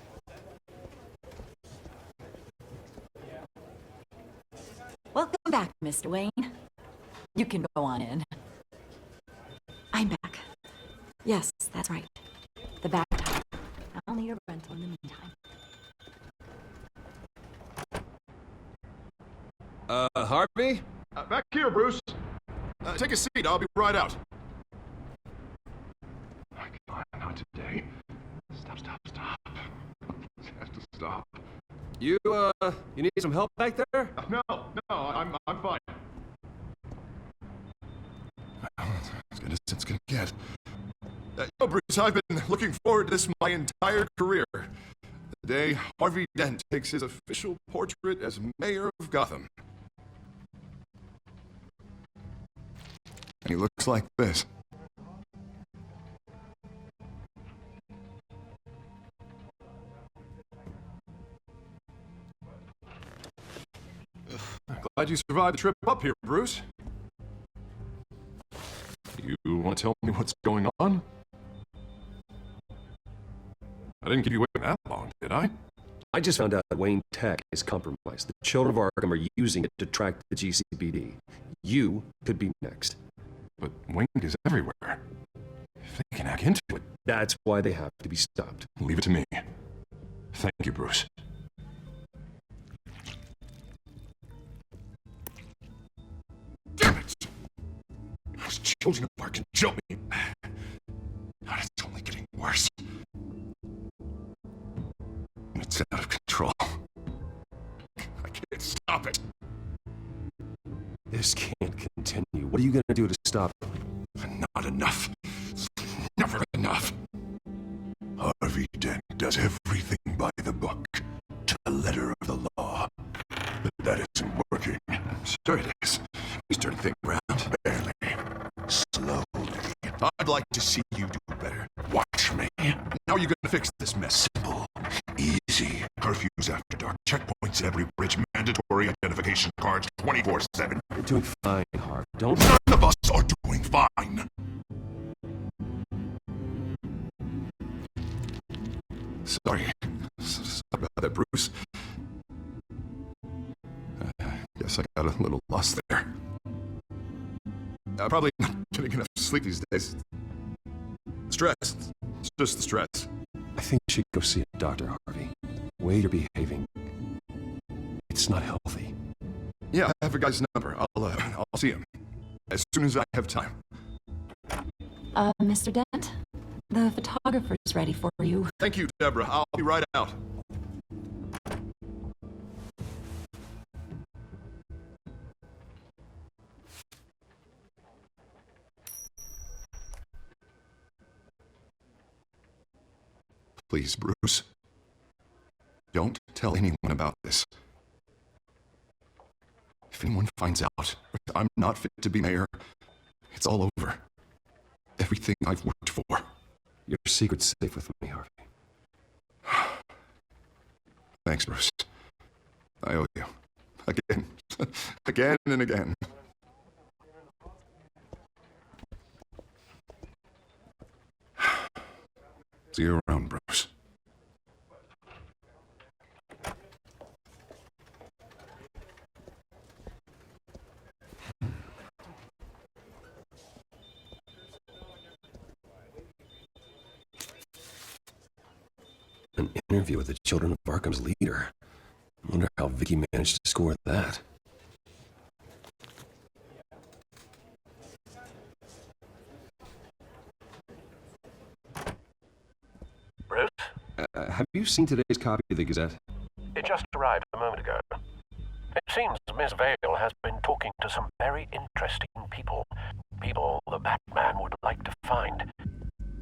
Welcome back, Mr. Wayne. You can go on in. I'm back. Yes, that's right. The back top. I'll need a rental in the meantime. Harvey? Back here, Bruce. Take a seat. I'll be right out. Not today. Stop. This has to stop. You need some help back there? No, I'm fine. As good as it's gonna get. Bruce, I've been looking forward to this my entire career. The day Harvey Dent takes his official portrait as mayor of Gotham. And he looks like this. Glad you survived the trip up here, Bruce. You want to tell me what's going on? I didn't keep you waiting that long, did I? I just found out that Wayne Tech is compromised. The children of Arkham are using it to track the GCPD. You could be next. But Wayne is everywhere. If they can hack into it... That's why they have to be stopped. Leave it to me. Thank you, Bruce. Damn it! Those children of Arkham killed me. God, it's only getting worse. It's out of control. I can't stop it. This can't continue. What are you gonna do to stop it? Not enough. Never enough. Harvey Dent does everything by the book, to the letter of the law. But that isn't working. Sure it is. He's turning things around. Barely. Slowly. I'd like to see you do better. Watch me. How are you gonna fix this mess? Simple. Easy. Curfews after dark. Checkpoints at every bridge. Mandatory identification cards 24/7. You're doing fine, Harv. Don't... None of us are doing fine. Sorry. Sorry about that, Bruce. Guess I got a little lost there. Probably not getting enough sleep these days. Stress. It's just the stress. I think you should go see a doctor, Harvey. The way you're behaving, it's not healthy. Yeah, I have a guy's number. I'll see him as soon as I have time. Mr. Dent, the photographer's ready for you. Thank you, Deborah. I'll be right out. Please, Bruce. Don't tell anyone about this. If anyone finds out I'm not fit to be mayor, it's all over. Everything I've worked for. Your secret's safe with me, Harvey. Thanks, Bruce. I owe you. Again. Again and again. See you around, Bruce. An interview with the Children of Arkham's leader. I wonder how Vicky managed to score that. Bruce? Have you seen today's copy of the Gazette? It just arrived a moment ago. It seems Miss Vale has been talking to some very interesting people. People the Batman would like to find.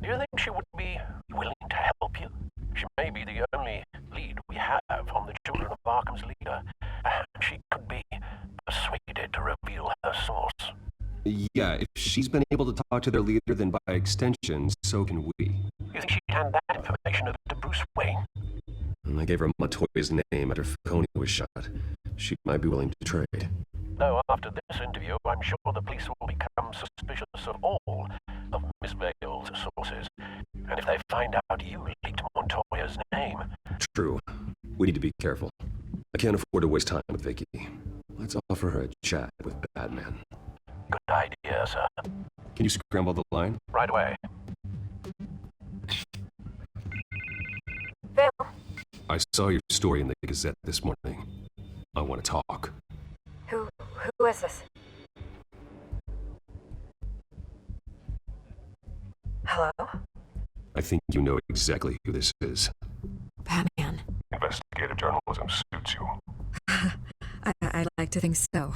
Do you think she would be willing to help you? She may be the only lead we have on the Children of Arkham's leader. Perhaps she could be persuaded to reveal her source. Yeah, if she's been able to talk to their leader, then by extension, so can we. You think she'd hand that information over to Bruce Wayne? And I gave her Montoya's name after Falcone was shot. She might be willing to trade. Though after this interview, I'm sure the police will become suspicious of all of Miss Vale's sources. And if they find out you leaked Montoya's name... True. We need to be careful. I can't afford to waste time with Vicky. Let's offer her a chat with Batman. Good idea, sir. Can you scramble the line? Right away. Vale. I saw your story in the Gazette this morning. I want to talk. Who is this? Hello? I think you know exactly who this is. Batman. Investigative journalism suits you. I like to think so.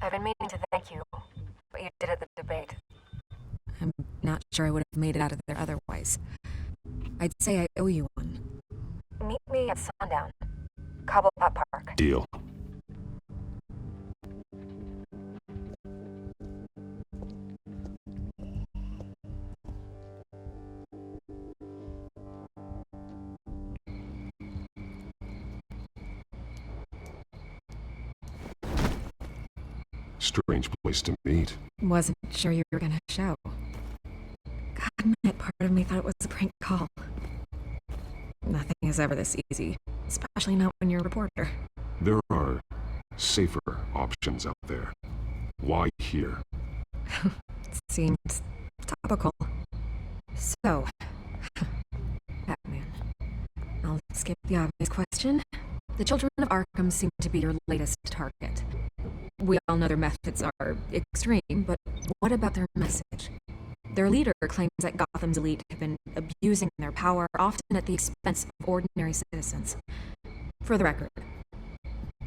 I've been meaning to thank you for what you did at the debate. I'm not sure I would have made it out of there otherwise. I'd say I owe you one. Meet me at sundown. Cobblepot Park. Deal. Strange place to meet. Wasn't sure you were gonna show. God, admit, part of me thought it was a prank call. Nothing is ever this easy, especially not when you're a reporter. There are safer options out there. Why here? Seems topical. So, Batman, I'll skip the obvious question. The Children of Arkham seem to be your latest target. We all know their methods are extreme, but what about their message? Their leader claims that Gotham's elite have been abusing their power, often at the expense of ordinary citizens. For the record,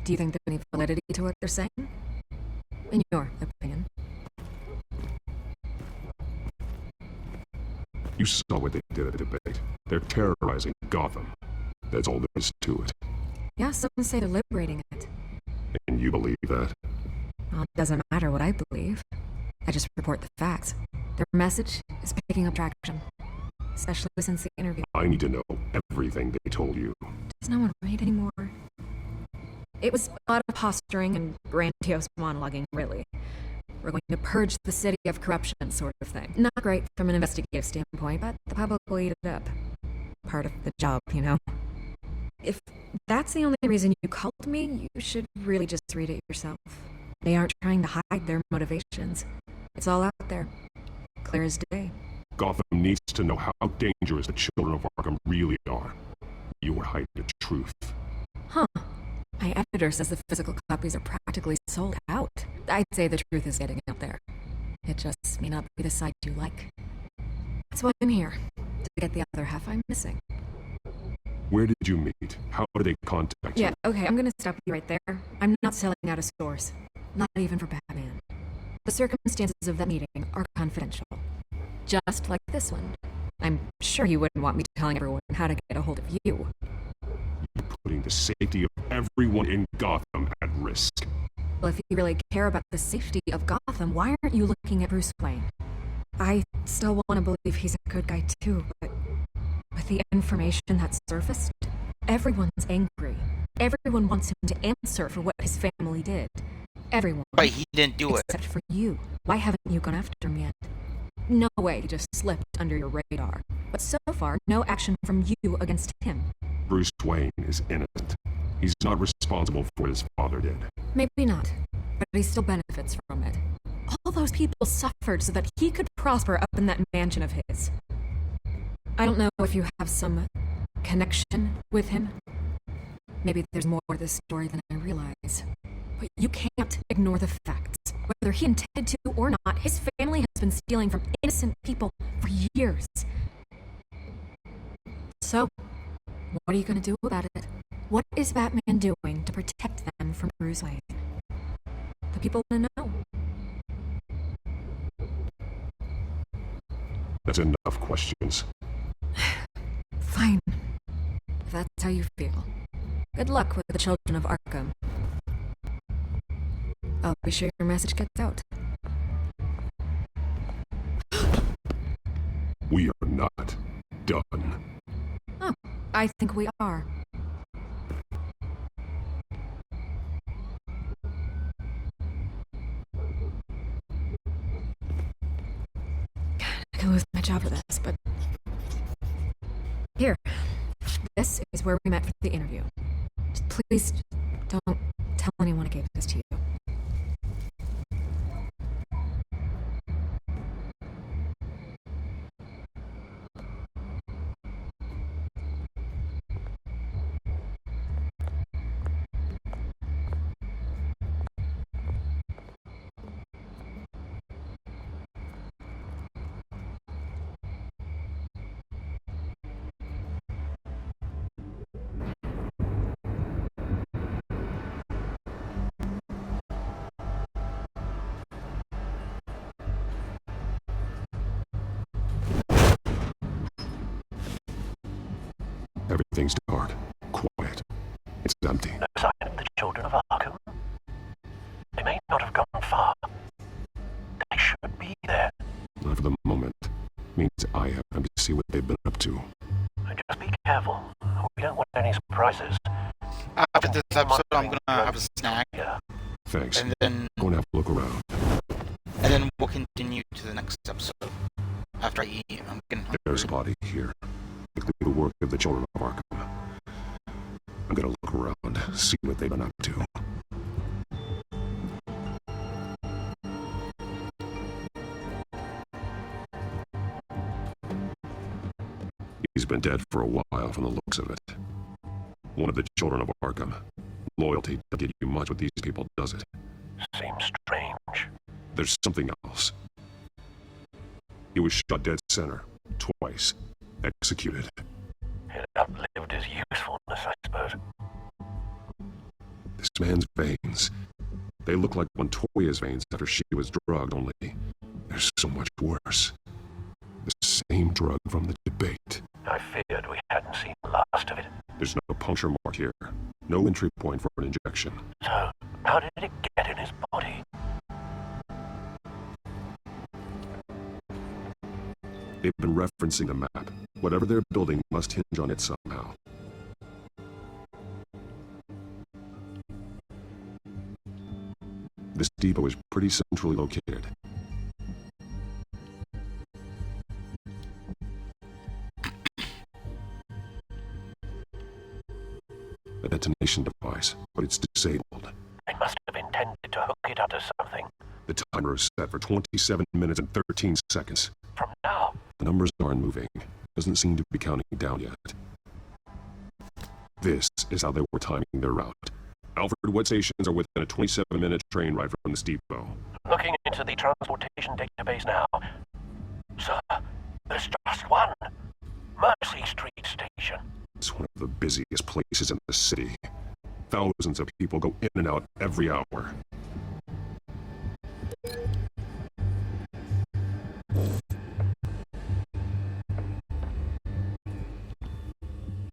do you think there's any validity to what they're saying? In your opinion? You saw what they did at the debate. They're terrorizing Gotham. That's all there is to it. Yeah, some say they're liberating it. And you believe that? Well, it doesn't matter what I believe. I just report the facts. Their message is picking up traction, especially since the interview. I need to know everything they told you. Does no one read anymore? It was a lot of posturing and grandiose monologuing, really. We're going to purge the city of corruption, sort of thing. Not great from an investigative standpoint, but the public will eat it up. Part of the job, you know? If that's the only reason you called me, you should really just read it yourself. They aren't trying to hide their motivations. It's all out there. Clear as day. Gotham needs to know how dangerous the Children of Arkham really are. You are hiding the truth. Huh. My editor says the physical copies are practically sold out. I'd say the truth is getting out there. It just may not be the side you like. That's why I'm here, to get the other half I'm missing. Where did you meet? How did they contact you? Yeah, okay, I'm gonna stop you right there. I'm not selling out a source. Not even for Batman. The circumstances of that meeting are confidential. Just like this one. I'm sure you wouldn't want me telling everyone how to get a hold of you. You're putting the safety of everyone in Gotham at risk. Well, if you really care about the safety of Gotham, why aren't you looking at Bruce Wayne? I still want to believe he's a good guy too, but with the information that surfaced, everyone's angry. Everyone wants him to answer for what his family did. Everyone. But he didn't do it. Except for you. Why haven't you gone after him yet? No way he just slipped under your radar. But so far, no action from you against him. Bruce Wayne is innocent. He's not responsible for what his father did. Maybe not, but he still benefits from it. All those people suffered so that he could prosper up in that mansion of his. I don't know if you have some connection with him. Maybe there's more to this story than I realize. But you can't ignore the facts. Whether he intended to or not, his family has been stealing from innocent people for years. So, what are you going to do about it? What is Batman doing to protect them from Bruce Wayne? The people want to know. That's enough questions. Fine. If that's how you feel. Good luck with the children of Arkham. I'll be sure your message gets out. We are not done. Oh, I think we are. I could lose my job for this, but... Here. This is where we met for the interview. Just please don't tell anyone I gave this to you. Everything's dark, quiet. It's empty. No sign of the children of Arkham. They may not have gone far. They should be there. Not for the moment. Means I have time to see what they've been up to. Just be careful. We don't want any surprises. After this episode, I'm gonna have a snack. Thanks. And then... Go and have a look around. And then we'll continue to the next episode. After I eat, I'm getting hungry. There's a body here. Likely the work of the children of Arkham. I'm gonna look around, see what they've been up to. He's been dead for a while from the looks of it. One of the children of Arkham. Loyalty doesn't get you much with these people, does it? Seems strange. There's something else. He was shot dead center, twice. Executed. It outlived his usefulness, I suppose. This man's veins. They look like Montoya's veins after she was drugged, only they're so much worse. The same drug from the debate. I feared we hadn't seen the last of it. There's no puncture mark here. No entry point for an injection. So, how did it get in his body? They've been referencing the map. Whatever they're building must hinge on it somehow. This depot is pretty centrally located. A detonation device, but it's disabled. They must have intended to hook it up to something. The timer is set for 27 minutes and 13 seconds. From now? The numbers aren't moving. Doesn't seem to be counting down yet. This is how they were timing their route. Alfred, what stations are within a 27-minute train ride from this depot? Looking into the transportation database now. Sir, there's just one. Mercy Street Station. It's one of the busiest places in the city. Thousands of people go in and out every hour.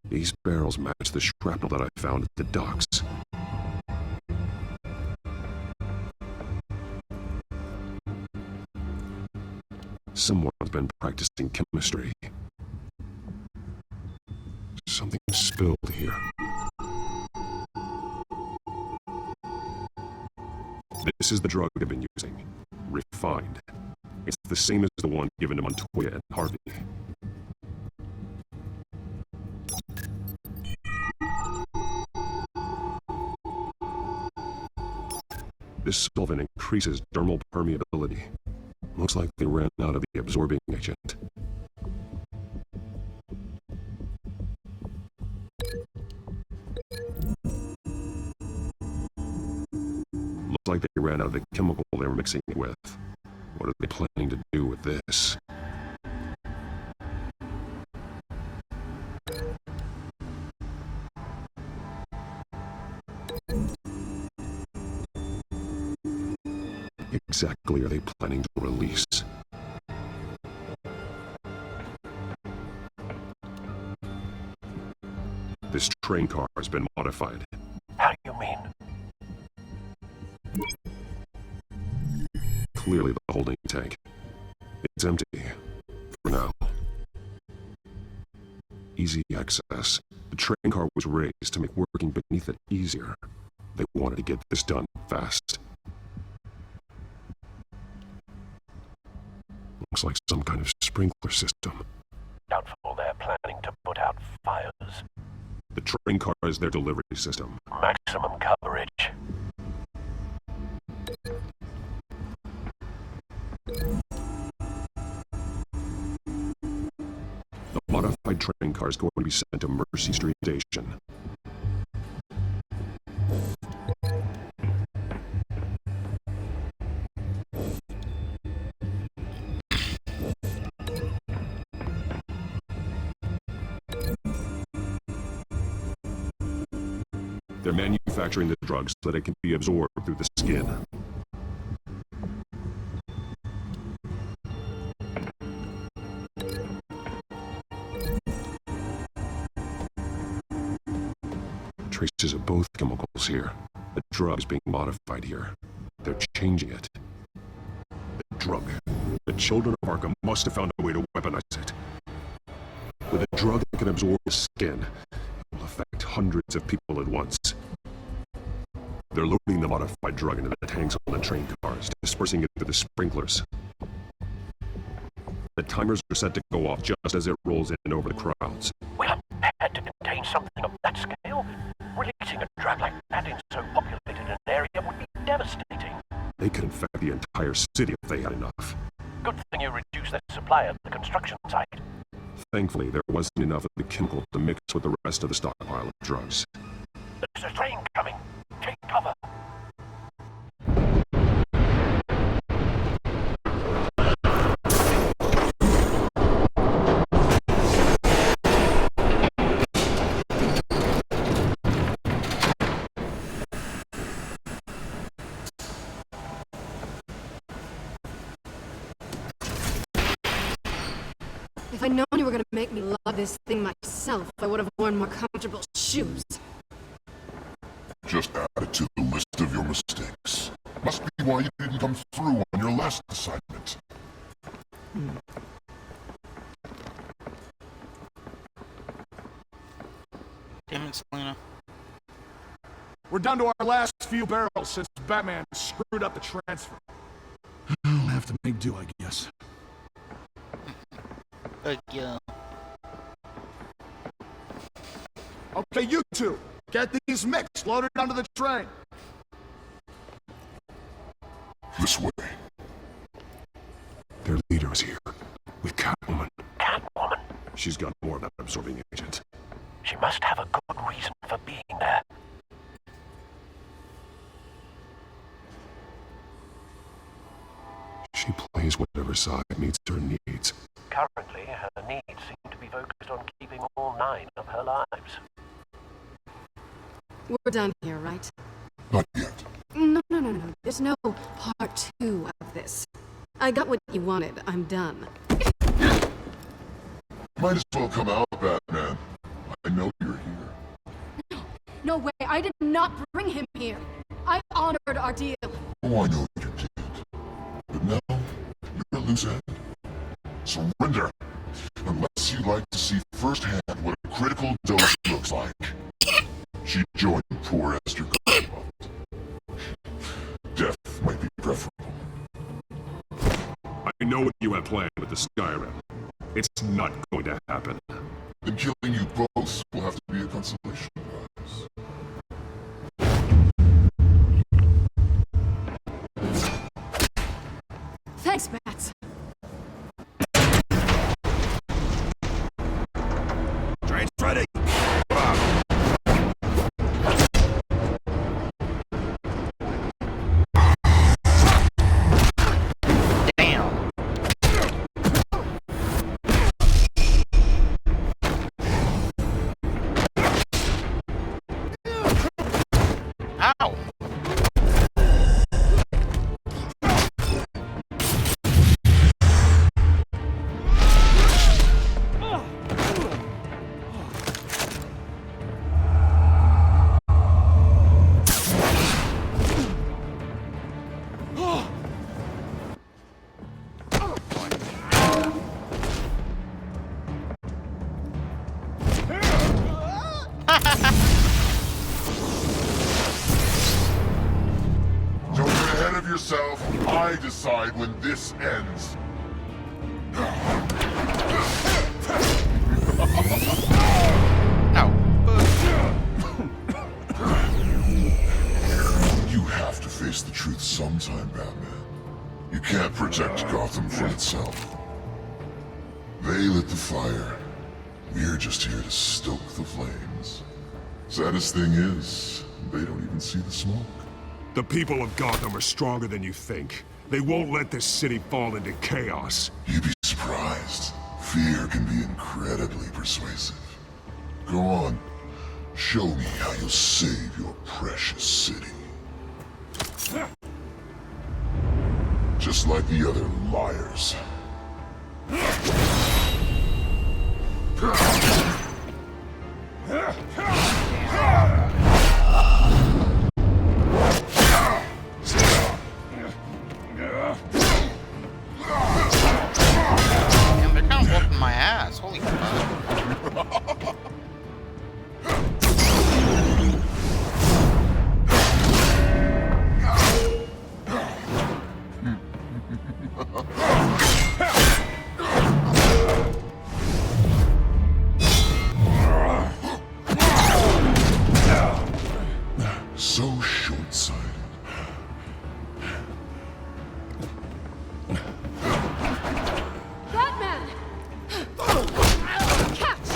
These barrels match the shrapnel that I found at the docks. Someone's been practicing chemistry. Something spilled here. This is the drug they've been using. Refined. It's the same as the one given to Montoya and Harvey. This solvent increases dermal permeability. Looks like they ran out of the absorbing agent. Looks like they ran out of the chemical they were mixing it with. What are they planning to do with this? Exactly are they planning to release? This train car has been modified. How do you mean? Clearly the holding tank. It's empty. For now. Easy access. The train car was raised to make working beneath it easier. They wanted to get this done fast. Looks like some kind of sprinkler system. Doubtful they're planning to put out fires. The train car is their delivery system. Maximum coverage. The modified train car is going to be sent to Mercy Street Station. They're manufacturing the drug so that it can be absorbed through the skin. Traces of both chemicals here. The drug is being modified here. They're changing it. The drug. The children of Arkham must have found a way to weaponize it. With a drug that can absorb the skin, it will affect hundreds of people at once. They're loading the modified drug into the tanks on the train cars, dispersing it through the sprinklers. The timers are set to go off just as it rolls in over the crowds. We're prepared to contain something of that scale? Releasing a drug like that in so populated an area would be devastating. They could infect the entire city if they had enough. Good thing you reduced their supply at the construction site. Thankfully, there wasn't enough of the chemical to mix with the rest of the stockpile of drugs. There's a train coming. Take cover. If I'd known you were gonna make me love this thing myself, I would have worn more comfortable shoes. Just add it to the list of your mistakes. Must be why you didn't come through on your last assignment. Damn it, Selena. We're down to our last few barrels since Batman screwed up the transfer. I'll have to make do, I guess. Yeah. Okay, you two, get these mixed, loaded onto the train. This way. Their leader is here, with Catwoman. Catwoman? She's got more of that absorbing agent. She must have a good reason for being there. She plays whatever side meets her needs. Currently, her needs seem to be focused on keeping all 9 of her lives. We're done here, right? Not yet. No. There's no part 2 of this. I got what you wanted. I'm done. Might as well come out, Batman. I know you're here. No way. I did not bring him here. I honored our deal. Oh, I know you did. But now, you're a loose end. Surrender. Unless you'd like to see firsthand what a critical dose looks like. She joined poor Esther Garfield. Death It's not going to happen. Then killing you both will have to be a consolation prize. Thanks, Bats. Train's ready. Damn. Ow. Don't get ahead of yourself. I decide when this ends. No. You have to face the truth sometime, Batman. You can't protect Gotham from itself. They lit the fire. We're just here to stoke the flames. Saddest thing is, they don't even see the smoke. The people of Gotham are stronger than you think. They won't let this city fall into chaos. You'd be surprised. Fear can be incredibly persuasive. Go on. Show me how you'll save your precious city. Just like the other liars. Damn, they're kind of whooping my ass. Holy fuck. So short-sighted. Batman! Catch!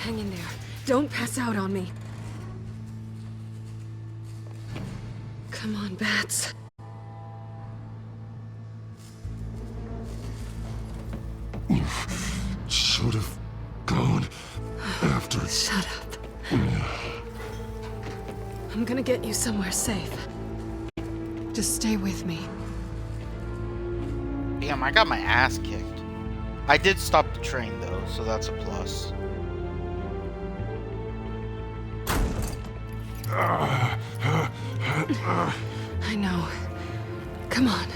Hang in there. Don't pass out on me. Come on, Bats. Should have gone after. Shut up. I'm gonna get you somewhere safe. Just stay with me. Damn, I got my ass kicked. I did stop the train though, so that's a plus. I know. Come on.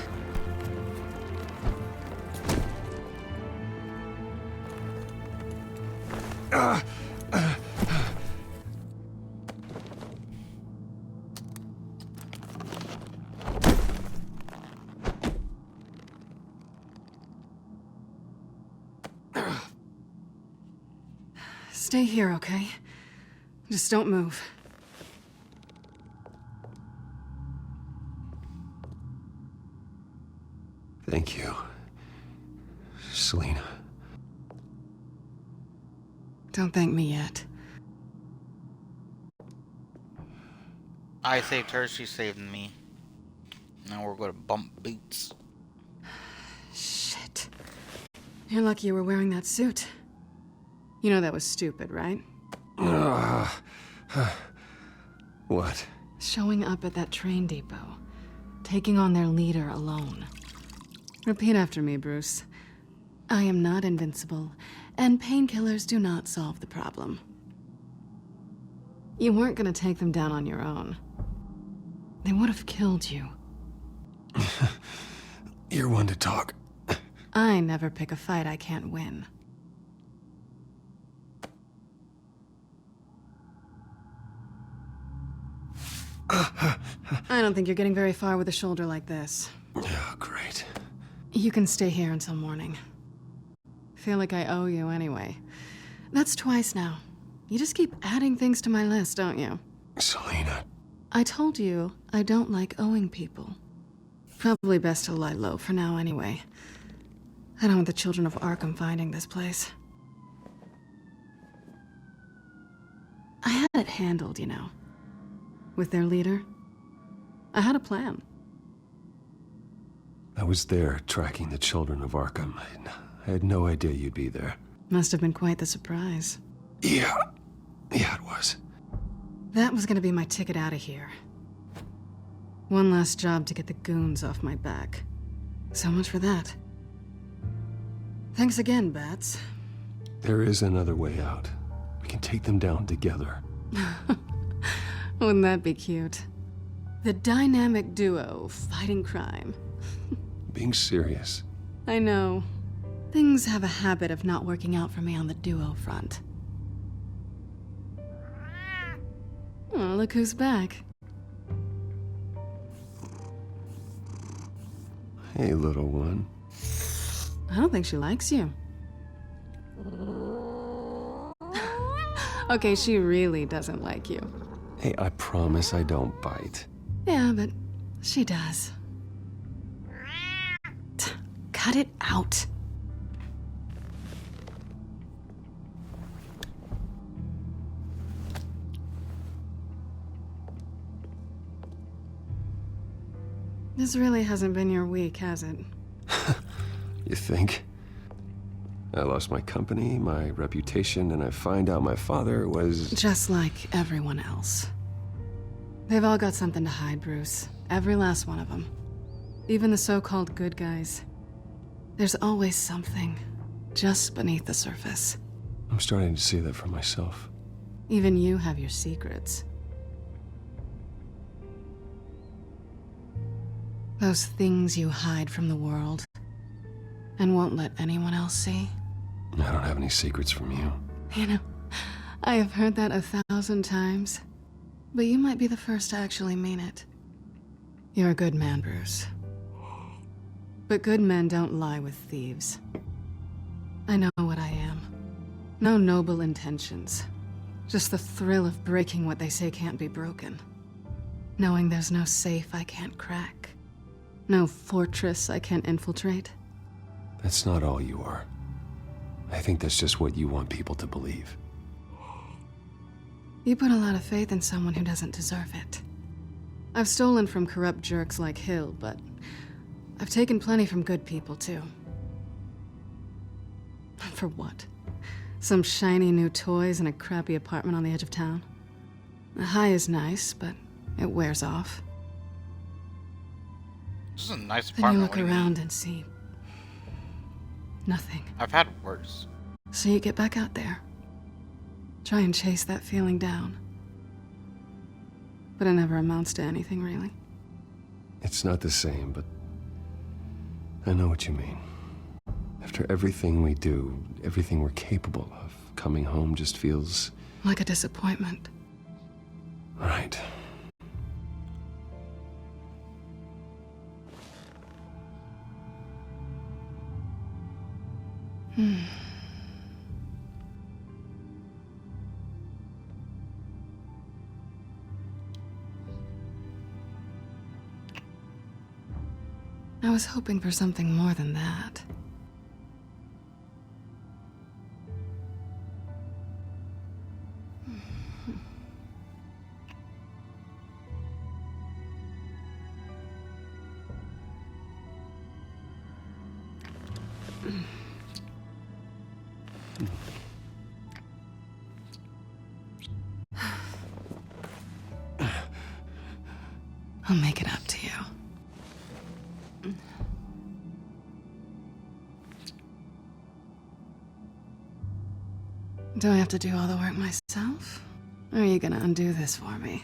Stay here, okay? Just don't move. Thank you, Selena. Don't thank me yet. I saved her, she saved me. Now we're gonna bump boots. Shit. You're lucky you were wearing that suit. You know that was stupid, right? What? Showing up at that train depot. Taking on their leader alone. Repeat after me, Bruce. I am not invincible, and painkillers do not solve the problem. You weren't gonna take them down on your own. They would have killed you. You're one to talk. I never pick a fight I can't win. I don't think you're getting very far with a shoulder like this. Oh, great. You can stay here until morning. Feel like I owe you anyway. That's twice now. You just keep adding things to my list, don't you? Selena. I told you I don't like owing people. Probably best to lie low for now anyway. I don't want the children of Arkham finding this place. I had it handled, you know. With their leader. I had a plan. I was there tracking the children of Arkham. I had no idea you'd be there. Must have been quite the surprise. Yeah, it was. That was gonna be my ticket out of here. One last job to get the goons off my back. So much for that. Thanks again, Bats. There is another way out. We can take them down together. Wouldn't that be cute? The dynamic duo fighting crime. Being serious. I know. Things have a habit of not working out for me on the duo front. Oh, look who's back. Hey, little one. I don't think she likes you. Okay, she really doesn't like you. Hey, I promise I don't bite. Yeah, but she does. Cut it out. This really hasn't been your week, has it? You think? I lost my company, my reputation, and I find out my father was... Just like everyone else. They've all got something to hide, Bruce. Every last one of them. Even the so-called good guys. There's always something, just beneath the surface. I'm starting to see that for myself. Even you have your secrets. Those things you hide from the world and won't let anyone else see. I don't have any secrets from you. You know, I have heard that 1,000 times, but you might be the first to actually mean it. You're a good man, Bruce. But good men don't lie with thieves. I know what I am. No noble intentions. Just the thrill of breaking what they say can't be broken. Knowing there's no safe I can't crack. No fortress I can't infiltrate. That's not all you are. I think that's just what you want people to believe. You put a lot of faith in someone who doesn't deserve it. I've stolen from corrupt jerks like Hill, but I've taken plenty from good people, too. For what? Some shiny new toys in a crappy apartment on the edge of town? The high is nice, but it wears off. This is a nice Then you apartment. look around and see nothing. I've had worse. So you get back out there. Try and chase that feeling down. But it never amounts to anything, really. It's not the same, but I know what you mean. After everything we do, everything we're capable of, coming home just feels... like a disappointment. Right. I was hoping for something more than that. I'll make it up to you. Do I have to do all the work myself? Or are you gonna undo this for me?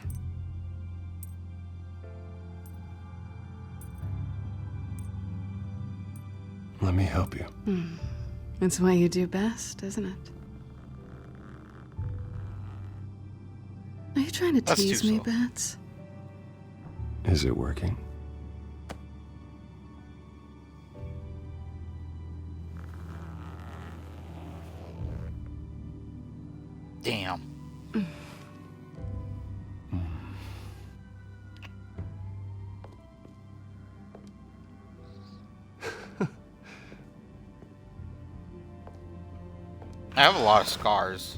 Let me help you. It's what you do best, isn't it? Are you trying to That's tease too me, slow. Bats? Is it working? Damn. I have a lot of scars.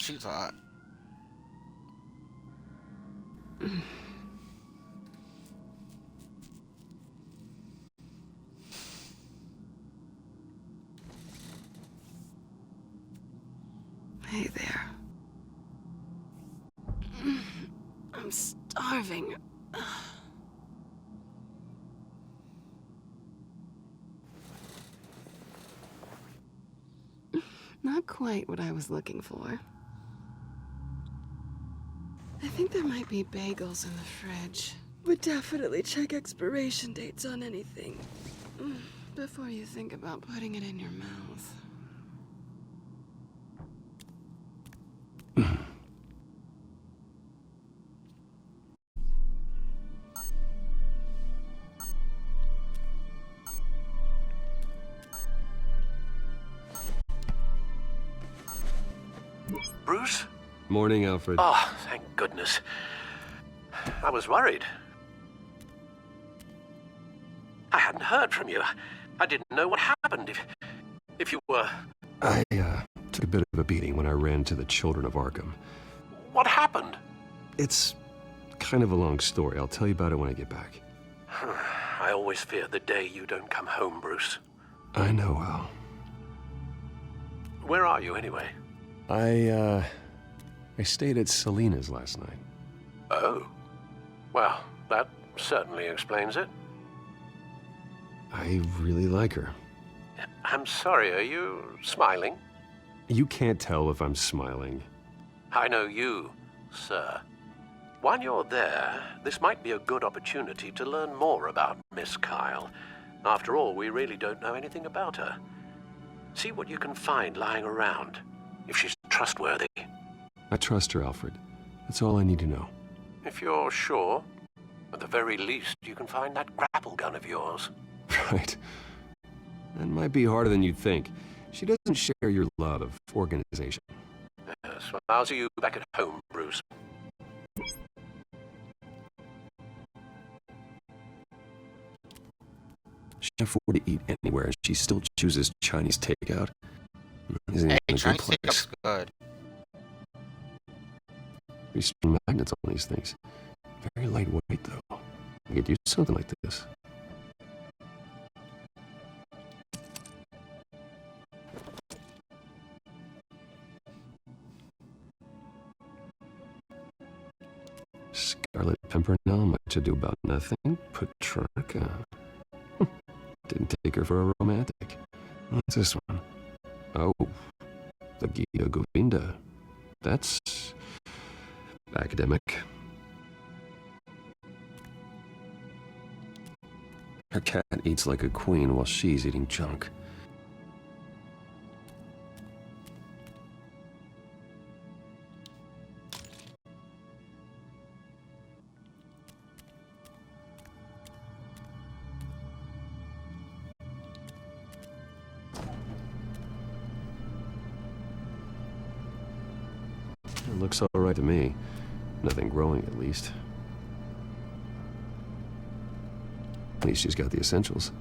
She's hot. Hey there. I'm starving. Not quite what I was looking for. I think there might be bagels in the fridge. But definitely check expiration dates on anything before you think about putting it in your mouth. Bruce? Morning, Alfred. Oh, thank goodness. I was worried. I hadn't heard from you. I didn't know what happened. If you were... I took a bit of a beating when I ran to the Children of Arkham. What happened? It's kind of a long story. I'll tell you about it when I get back. I always fear the day you don't come home, Bruce. I know, Al. Where are you, anyway? I stayed at Selena's last night. Oh. Well, that certainly explains it. I really like her. I'm sorry, are you smiling? You can't tell if I'm smiling. I know you, sir. While you're there, this might be a good opportunity to learn more about Miss Kyle. After all, we really don't know anything about her. See what you can find lying around, if she's trustworthy. I trust her, Alfred. That's all I need to know. If you're sure, at the very least, you can find that grapple gun of yours. Right. That might be harder than you'd think. She doesn't share your love of organization. Yes, well, I'll see you back at home, Bruce. She can afford to eat anywhere, and she still chooses Chinese takeout. Isn't Hey, even a good Chinese place. takeout's good. Pretty strong magnets on these things. Very lightweight, though. I could use something like this. Scarlet Pimpernel, much ado about nothing. Petrarca. Didn't take her for a romantic. What's this one? Oh, the Gita Govinda. That's academic. Her cat eats like a queen while she's eating junk. Looks alright to me. Nothing growing, at least. At least she's got the essentials.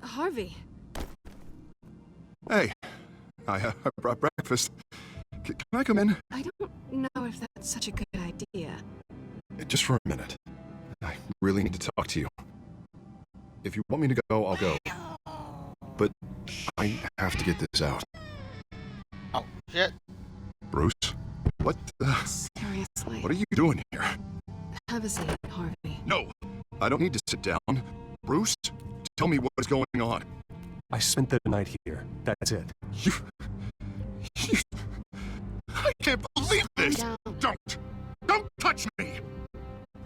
Harvey. Hey, I brought breakfast. Can I come in? I don't know if that's such a good idea. Just for a minute. I really need to talk to you. If you want me to go, I'll go. But I have to get this out. Oh, shit. Bruce? What the... Seriously. What are you doing here? Have a seat, Harvey. No, I don't need to sit down. Bruce, tell me what is going on. I spent the night here. That's it. You... I can't believe this! Don't touch me!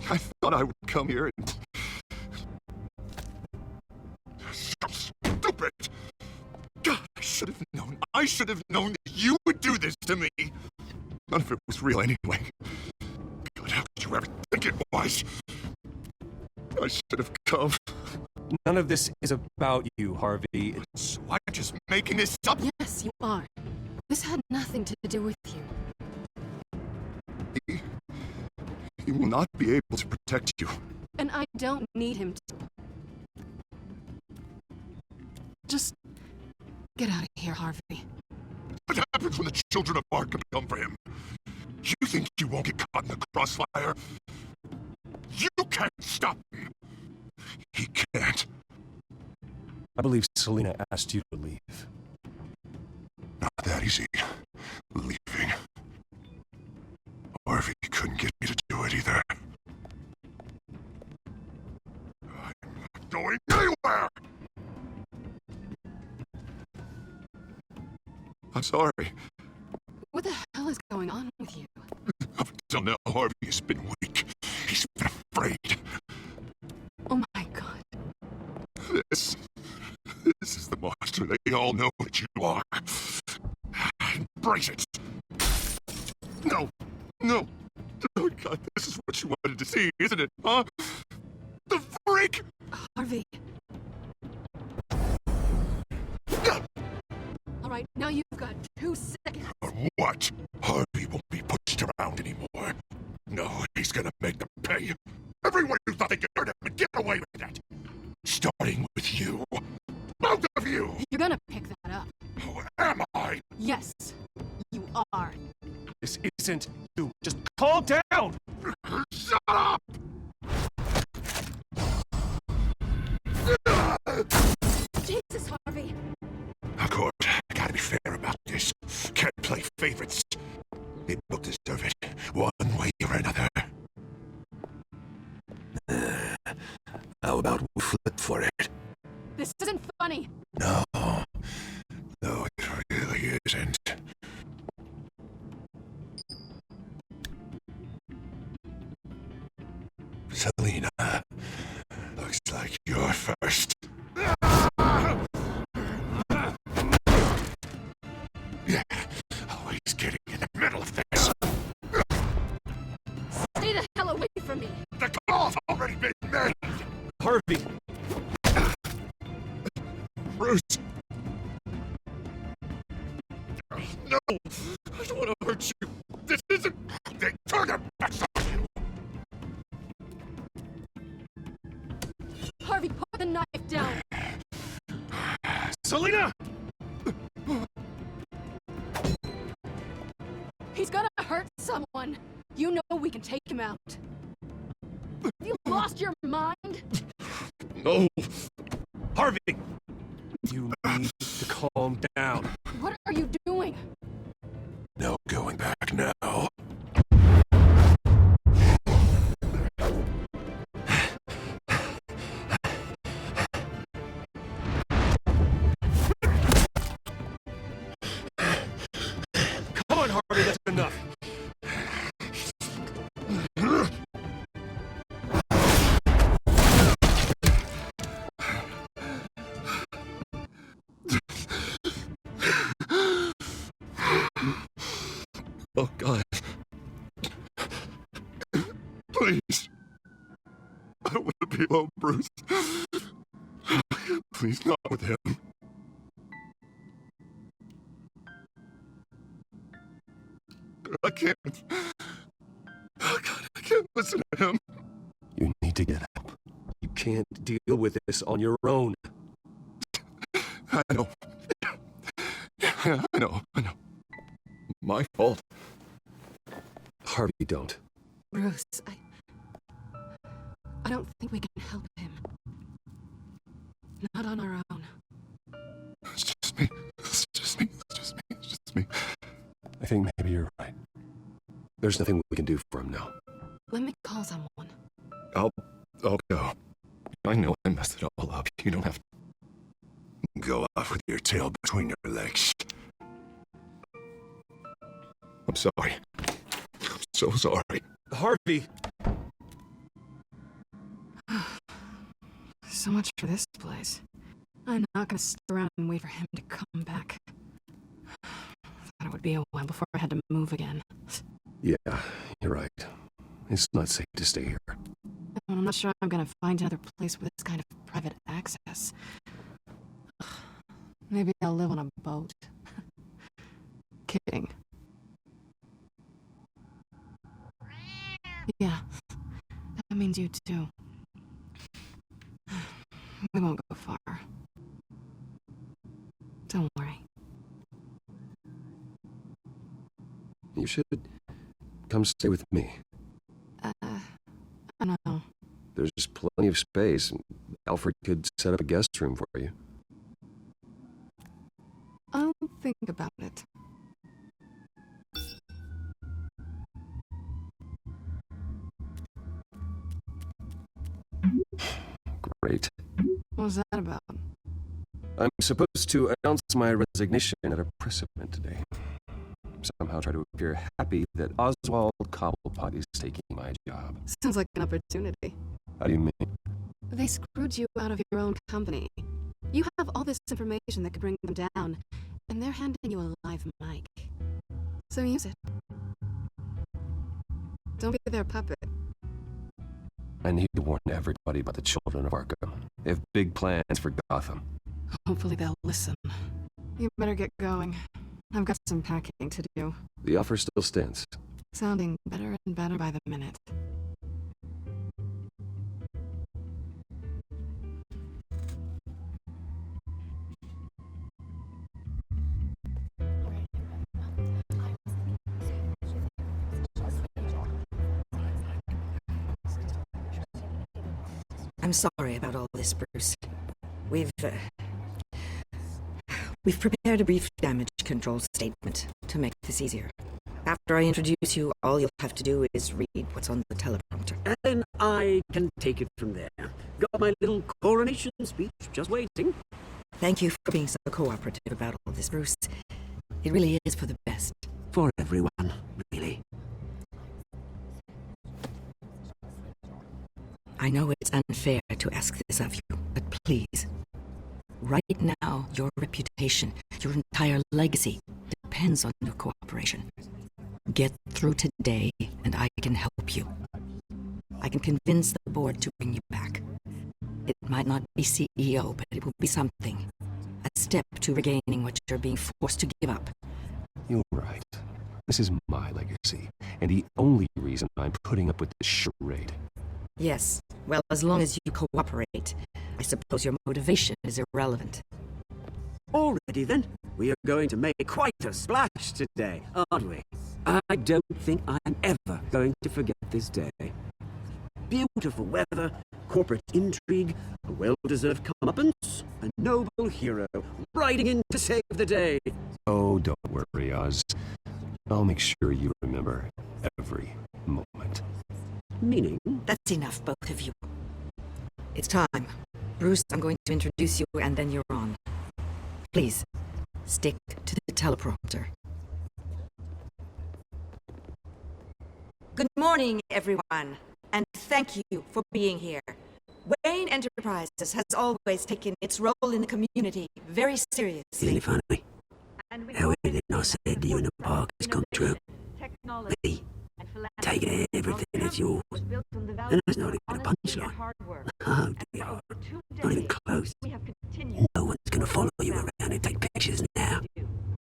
I thought I would come here and... So stupid! God, I should have known that you would do this to me! None of it was real anyway. God, how could you ever think it was? I should have come. None of this is about you, Harvey. So I'm just making this up? Yes, you are. This had nothing to do with you. He will not be able to protect you. And I don't need him to. Just get out of here, Harvey. What happens when the children of Arkham come for him? You think you won't get caught in the crossfire? You can't stop him. He can't. I believe Selina asked you to leave. Not that easy. Leaving. Harvey couldn't get me to do it either. I'm not going anywhere! I'm sorry. What the hell is going on with you? Up until now, Harvey has been weak. He's been afraid. Oh my god. This is the monster they all know that you are. Embrace it. No. Oh God, this is what you wanted to see, isn't it, huh? The freak! Harvey. All right, now you've got 2 seconds. What? Harvey won't be pushed around anymore. No, he's gonna make them pay. Everyone who thought they could hurt him and get away with that. Starting with you. Both of you! You're gonna pick that up. Who am I? Yes, you are. This isn't you. Just calm down! Shut up! Jesus, Harvey. Of course, I gotta be fair about this. Can't play favorites. They both deserve it, one way or another. How about we flip for it? This isn't funny. No, it really isn't. Selina, looks like you're first. Yeah, always getting in the middle of this. Stay the hell away from me. The call's already been made. Harvey! Bruce! No! I don't want to hurt you! This isn't... They turn their backs on you! Harvey, put the knife down! Selina! He's gonna hurt someone! You know we can take him out. Have you lost your mind? No! Harvey! You need to calm down. What are you doing? No going back now. Come on, Harvey, that's enough. Oh, God. Please. I don't want to be alone, Bruce. Please, not with him. I can't. Oh, God, I can't listen to him. You need to get help. You can't deal with this on your own. I know. Yeah, I know. My fault. Harvey, don't. Bruce, I don't think we can help him. Not on our own. It's just me. I think maybe you're right. There's nothing we can do for him now. Let me call someone. I'll go. I know I messed it all up. You don't have to go off with your tail between your legs. I'm sorry. I'm so sorry. Harvey! So much for this place. I'm not gonna sit around and wait for him to come back. Thought it would be a while before I had to move again. Yeah, you're right. It's not safe to stay here. I'm not sure I'm gonna find another place with this kind of private access. Maybe I'll live on a boat. Kidding. Yeah, that means you too. We won't go far. Don't worry. You should come stay with me. I don't know. There's plenty of space, and Alfred could set up a guest room for you. I'll think about it. Great. What was that about? I'm supposed to announce my resignation at a press event today. Somehow try to appear happy that Oswald Cobblepot is taking my job. Sounds like an opportunity. How do you mean? They screwed you out of your own company. You have all this information that could bring them down, and they're handing you a live mic. So use it. Don't be their puppet. I need to warn everybody about the children of Arkham. They have big plans for Gotham. Hopefully they'll listen. You better get going. I've got some packing to do. The offer still stands. Sounding better and better by the minute. I'm sorry about all this, Bruce. We've prepared a brief damage control statement to make this easier. After I introduce you, all you'll have to do is read what's on the teleprompter. And I can take it from there. Got my little coronation speech just waiting. Thank you for being so cooperative about all this, Bruce. It really is for the best. For everyone, really. I know it's unfair to ask this of you, but please. Right now, your reputation, your entire legacy, depends on your cooperation. Get through today, and I can help you. I can convince the board to bring you back. It might not be CEO, but it will be something. A step to regaining what you're being forced to give up. You're right. This is my legacy, and the only reason I'm putting up with this charade. Yes, well, as long as you cooperate, I suppose your motivation is irrelevant. Already then, we are going to make quite a splash today, aren't we? I don't think I'm ever going to forget this day. Beautiful weather, corporate intrigue, a well-deserved comeuppance, a noble hero riding in to save the day. Oh, don't worry, Oz. I'll make sure you remember every moment. Meaning? That's enough, both of you. It's time. Bruce, I'm going to introduce you, and then you're on. Please, stick to the teleprompter. Good morning, everyone, and thank you for being here. Wayne Enterprises has always taken its role in the community very seriously. Isn't it funny? How everything I said to you in the park has come true. Me, taking everything that's yours. And that's not even a punchline. Oh dear, not even close. No one's gonna follow you around and take pictures now.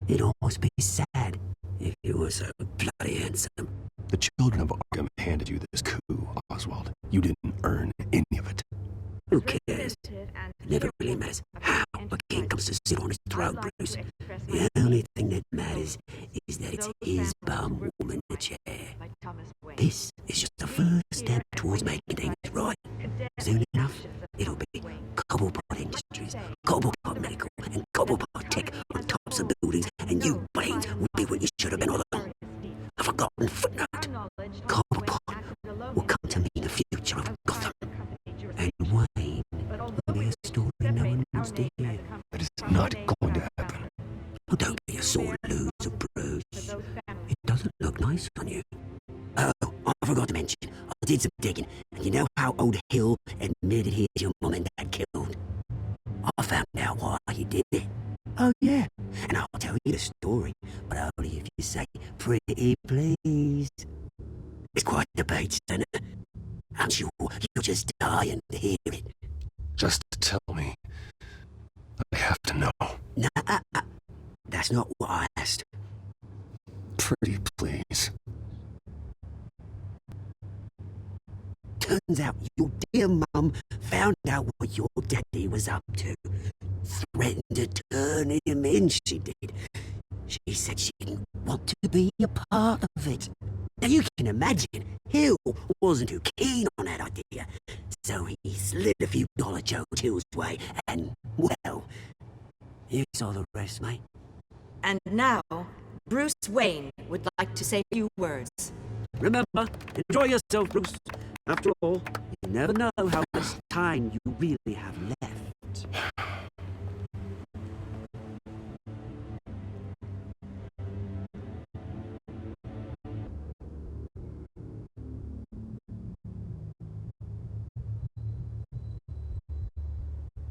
It'd almost be sad if you were so bloody handsome. The children of Arkham handed you this coup, Oswald. You didn't earn any of it. Who cares? It never really matters how a king comes to sit on his throne, Bruce. The only thing that matters is that it's his bum woman in the chair. This is just the first step towards making things right. Soon enough, it'll be Cobblepot Industries, Cobblepot Medical, and Cobblepot Tech on tops of buildings, and you brains will be what you should have been all along. A forgotten footnote. Cobblepot will come to mean the future of Gotham. And Wayne will be a story no one wants to hear. That is not going to happen. Oh, don't be a sore loser, Bruce. It doesn't look nice on you. Oh, I forgot to mention, I did some digging, and you know how old Hill admitted he had your mom and dad killed? I found out why he did it. Oh, yeah, and I'll tell you the story, but only if you say pretty please. It's quite a debate, isn't it? I'm sure you're just dying to hear it. Just tell me. I have to know. Nah, that's not what I asked. Pretty please. Turns out your dear mum found out what your daddy was up to. Threatened to turn him in, she did. She said she didn't want to be a part of it. Now you can imagine, Hill wasn't too keen on that idea. So he slid a few dollar Joe Hill's way, and, well, you saw the rest, mate. And now, Bruce Wayne would like to say a few words. Remember, enjoy yourself, Bruce. After all, you never know how much time you really have left.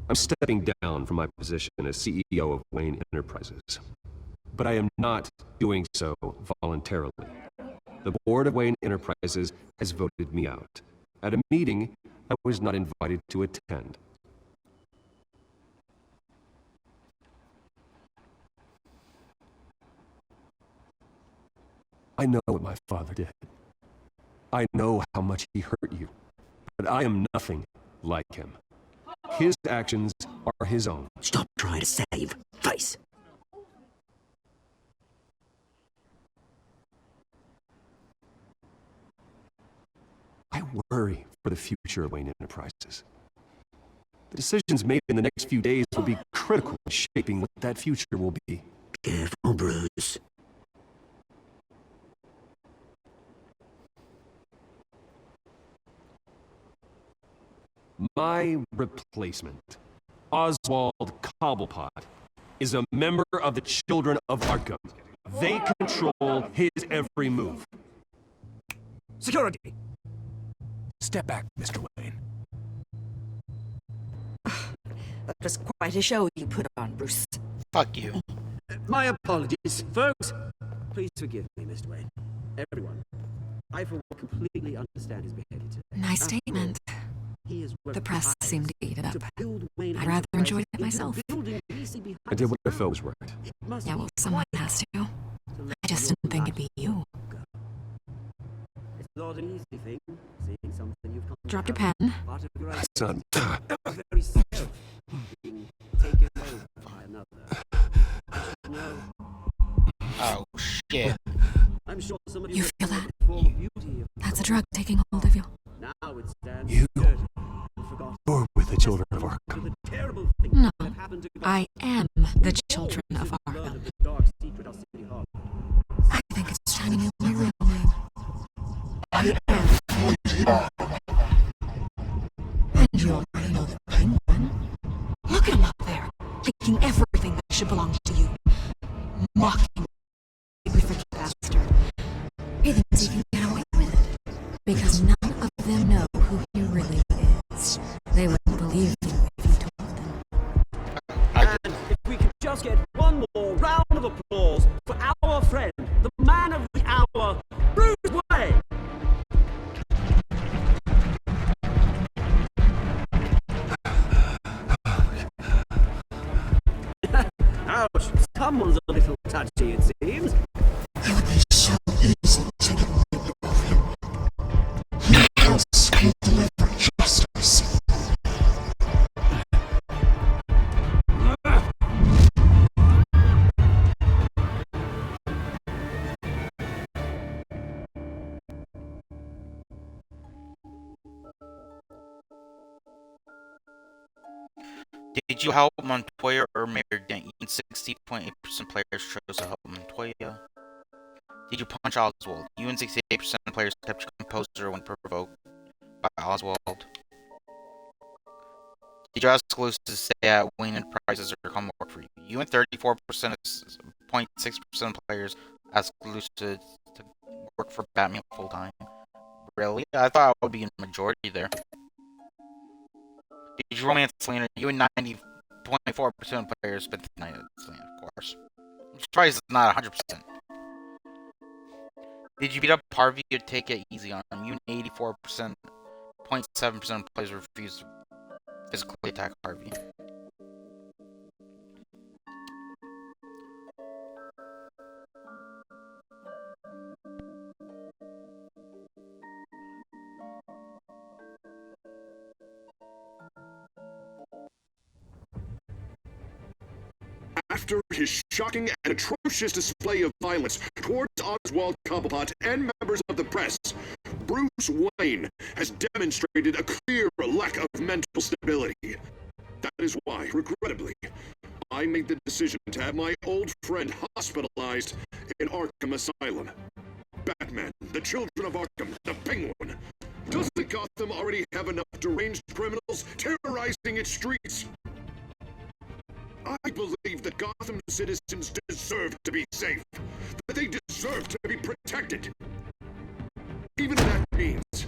I'm stepping down from my position as CEO of Wayne Enterprises. But I am not doing so voluntarily. The board of Wayne Enterprises has voted me out. At a meeting I was not invited to attend. I know what my father did. I know how much he hurt you. But I am nothing like him. His actions are his own. Stop trying to save face. I worry for the future of Wayne Enterprises. The decisions made in the next few days will be critical in shaping what that future will be. Careful, Bruce. My replacement, Oswald Cobblepot, is a member of the Children of Arkham. They control his every move. Security! Step back, Mr. Wayne. That was quite a show you put on, Bruce. Fuck you. My apologies, folks. Please forgive me, Mr. Wayne. Everyone. I, for one, completely understand his behavior today. Nice statement. The press seemed to eat it up. I rather enjoyed it myself. I did what I felt was right. Yeah, well, someone has to. I just didn't think it'd be you. It's not an easy thing, seeing something you've come to Dropped your pen. That's not... Very self being taken over by another. No. Oh, shit. I'm sure some of You feel that? form of beauty of That's a drug taking hold of you. now it stands You dirty and forgotten. You're with the Children of Arkham. The terrible things No, that happened to I am the Children of Arkham. the dark secret of City Hall. I think it's shining in my real name. I am. And you already know the Penguin. Look at him up there, taking everything that should belong to you. Mocking every freaking bastard. He thinks he can get away with it. Because none of them know who he really is. They wouldn't believe you if you told them. And if we could just get one more round of applause for our friend, the man of the hour, Did you help Montoya or Mayor Dent? Even 60.8% players chose to help Montoya. Did you punch Oswald? Even 68% of players kept composure when provoked by Oswald. Did you ask Lucy to stay at Wayne Enterprises or come work for you? You and 34.6% of players asked Lucy to work for Batman full time. Really? I thought I would be in the majority there. Did you romance Selena? You and 90.4% of players spent the night at Selena, of course. I'm surprised it's not 100%. Did you beat up Harvey or take it easy on him? You and 84.7% of players refused to physically attack Harvey. After his shocking and atrocious display of violence towards Oswald Cobblepot and members of the press, Bruce Wayne has demonstrated a clear lack of mental stability. That is why, regrettably, I made the decision to have my old friend hospitalized in Arkham Asylum. Batman, the Children of Arkham, the Penguin. Doesn't Gotham already have enough deranged criminals terrorizing its streets? I believe that Gotham citizens deserve to be safe, that they deserve to be protected. Even if that means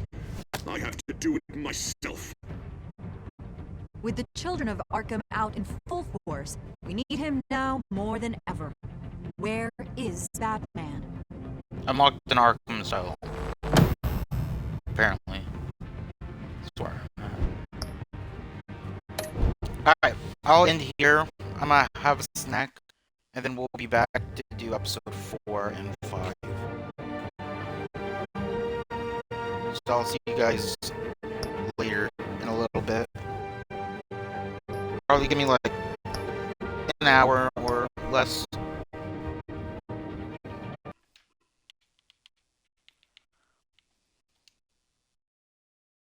I have to do it myself. With the Children of Arkham out in full force, we need him now more than ever. Where is Batman? I'm locked in Arkham Asylum. Apparently. Swear. Alright, I'll end here. I'm gonna have a snack, and then we'll be back to do episode 4 and 5. So I'll see you guys later in a little bit. Probably give me like an hour or less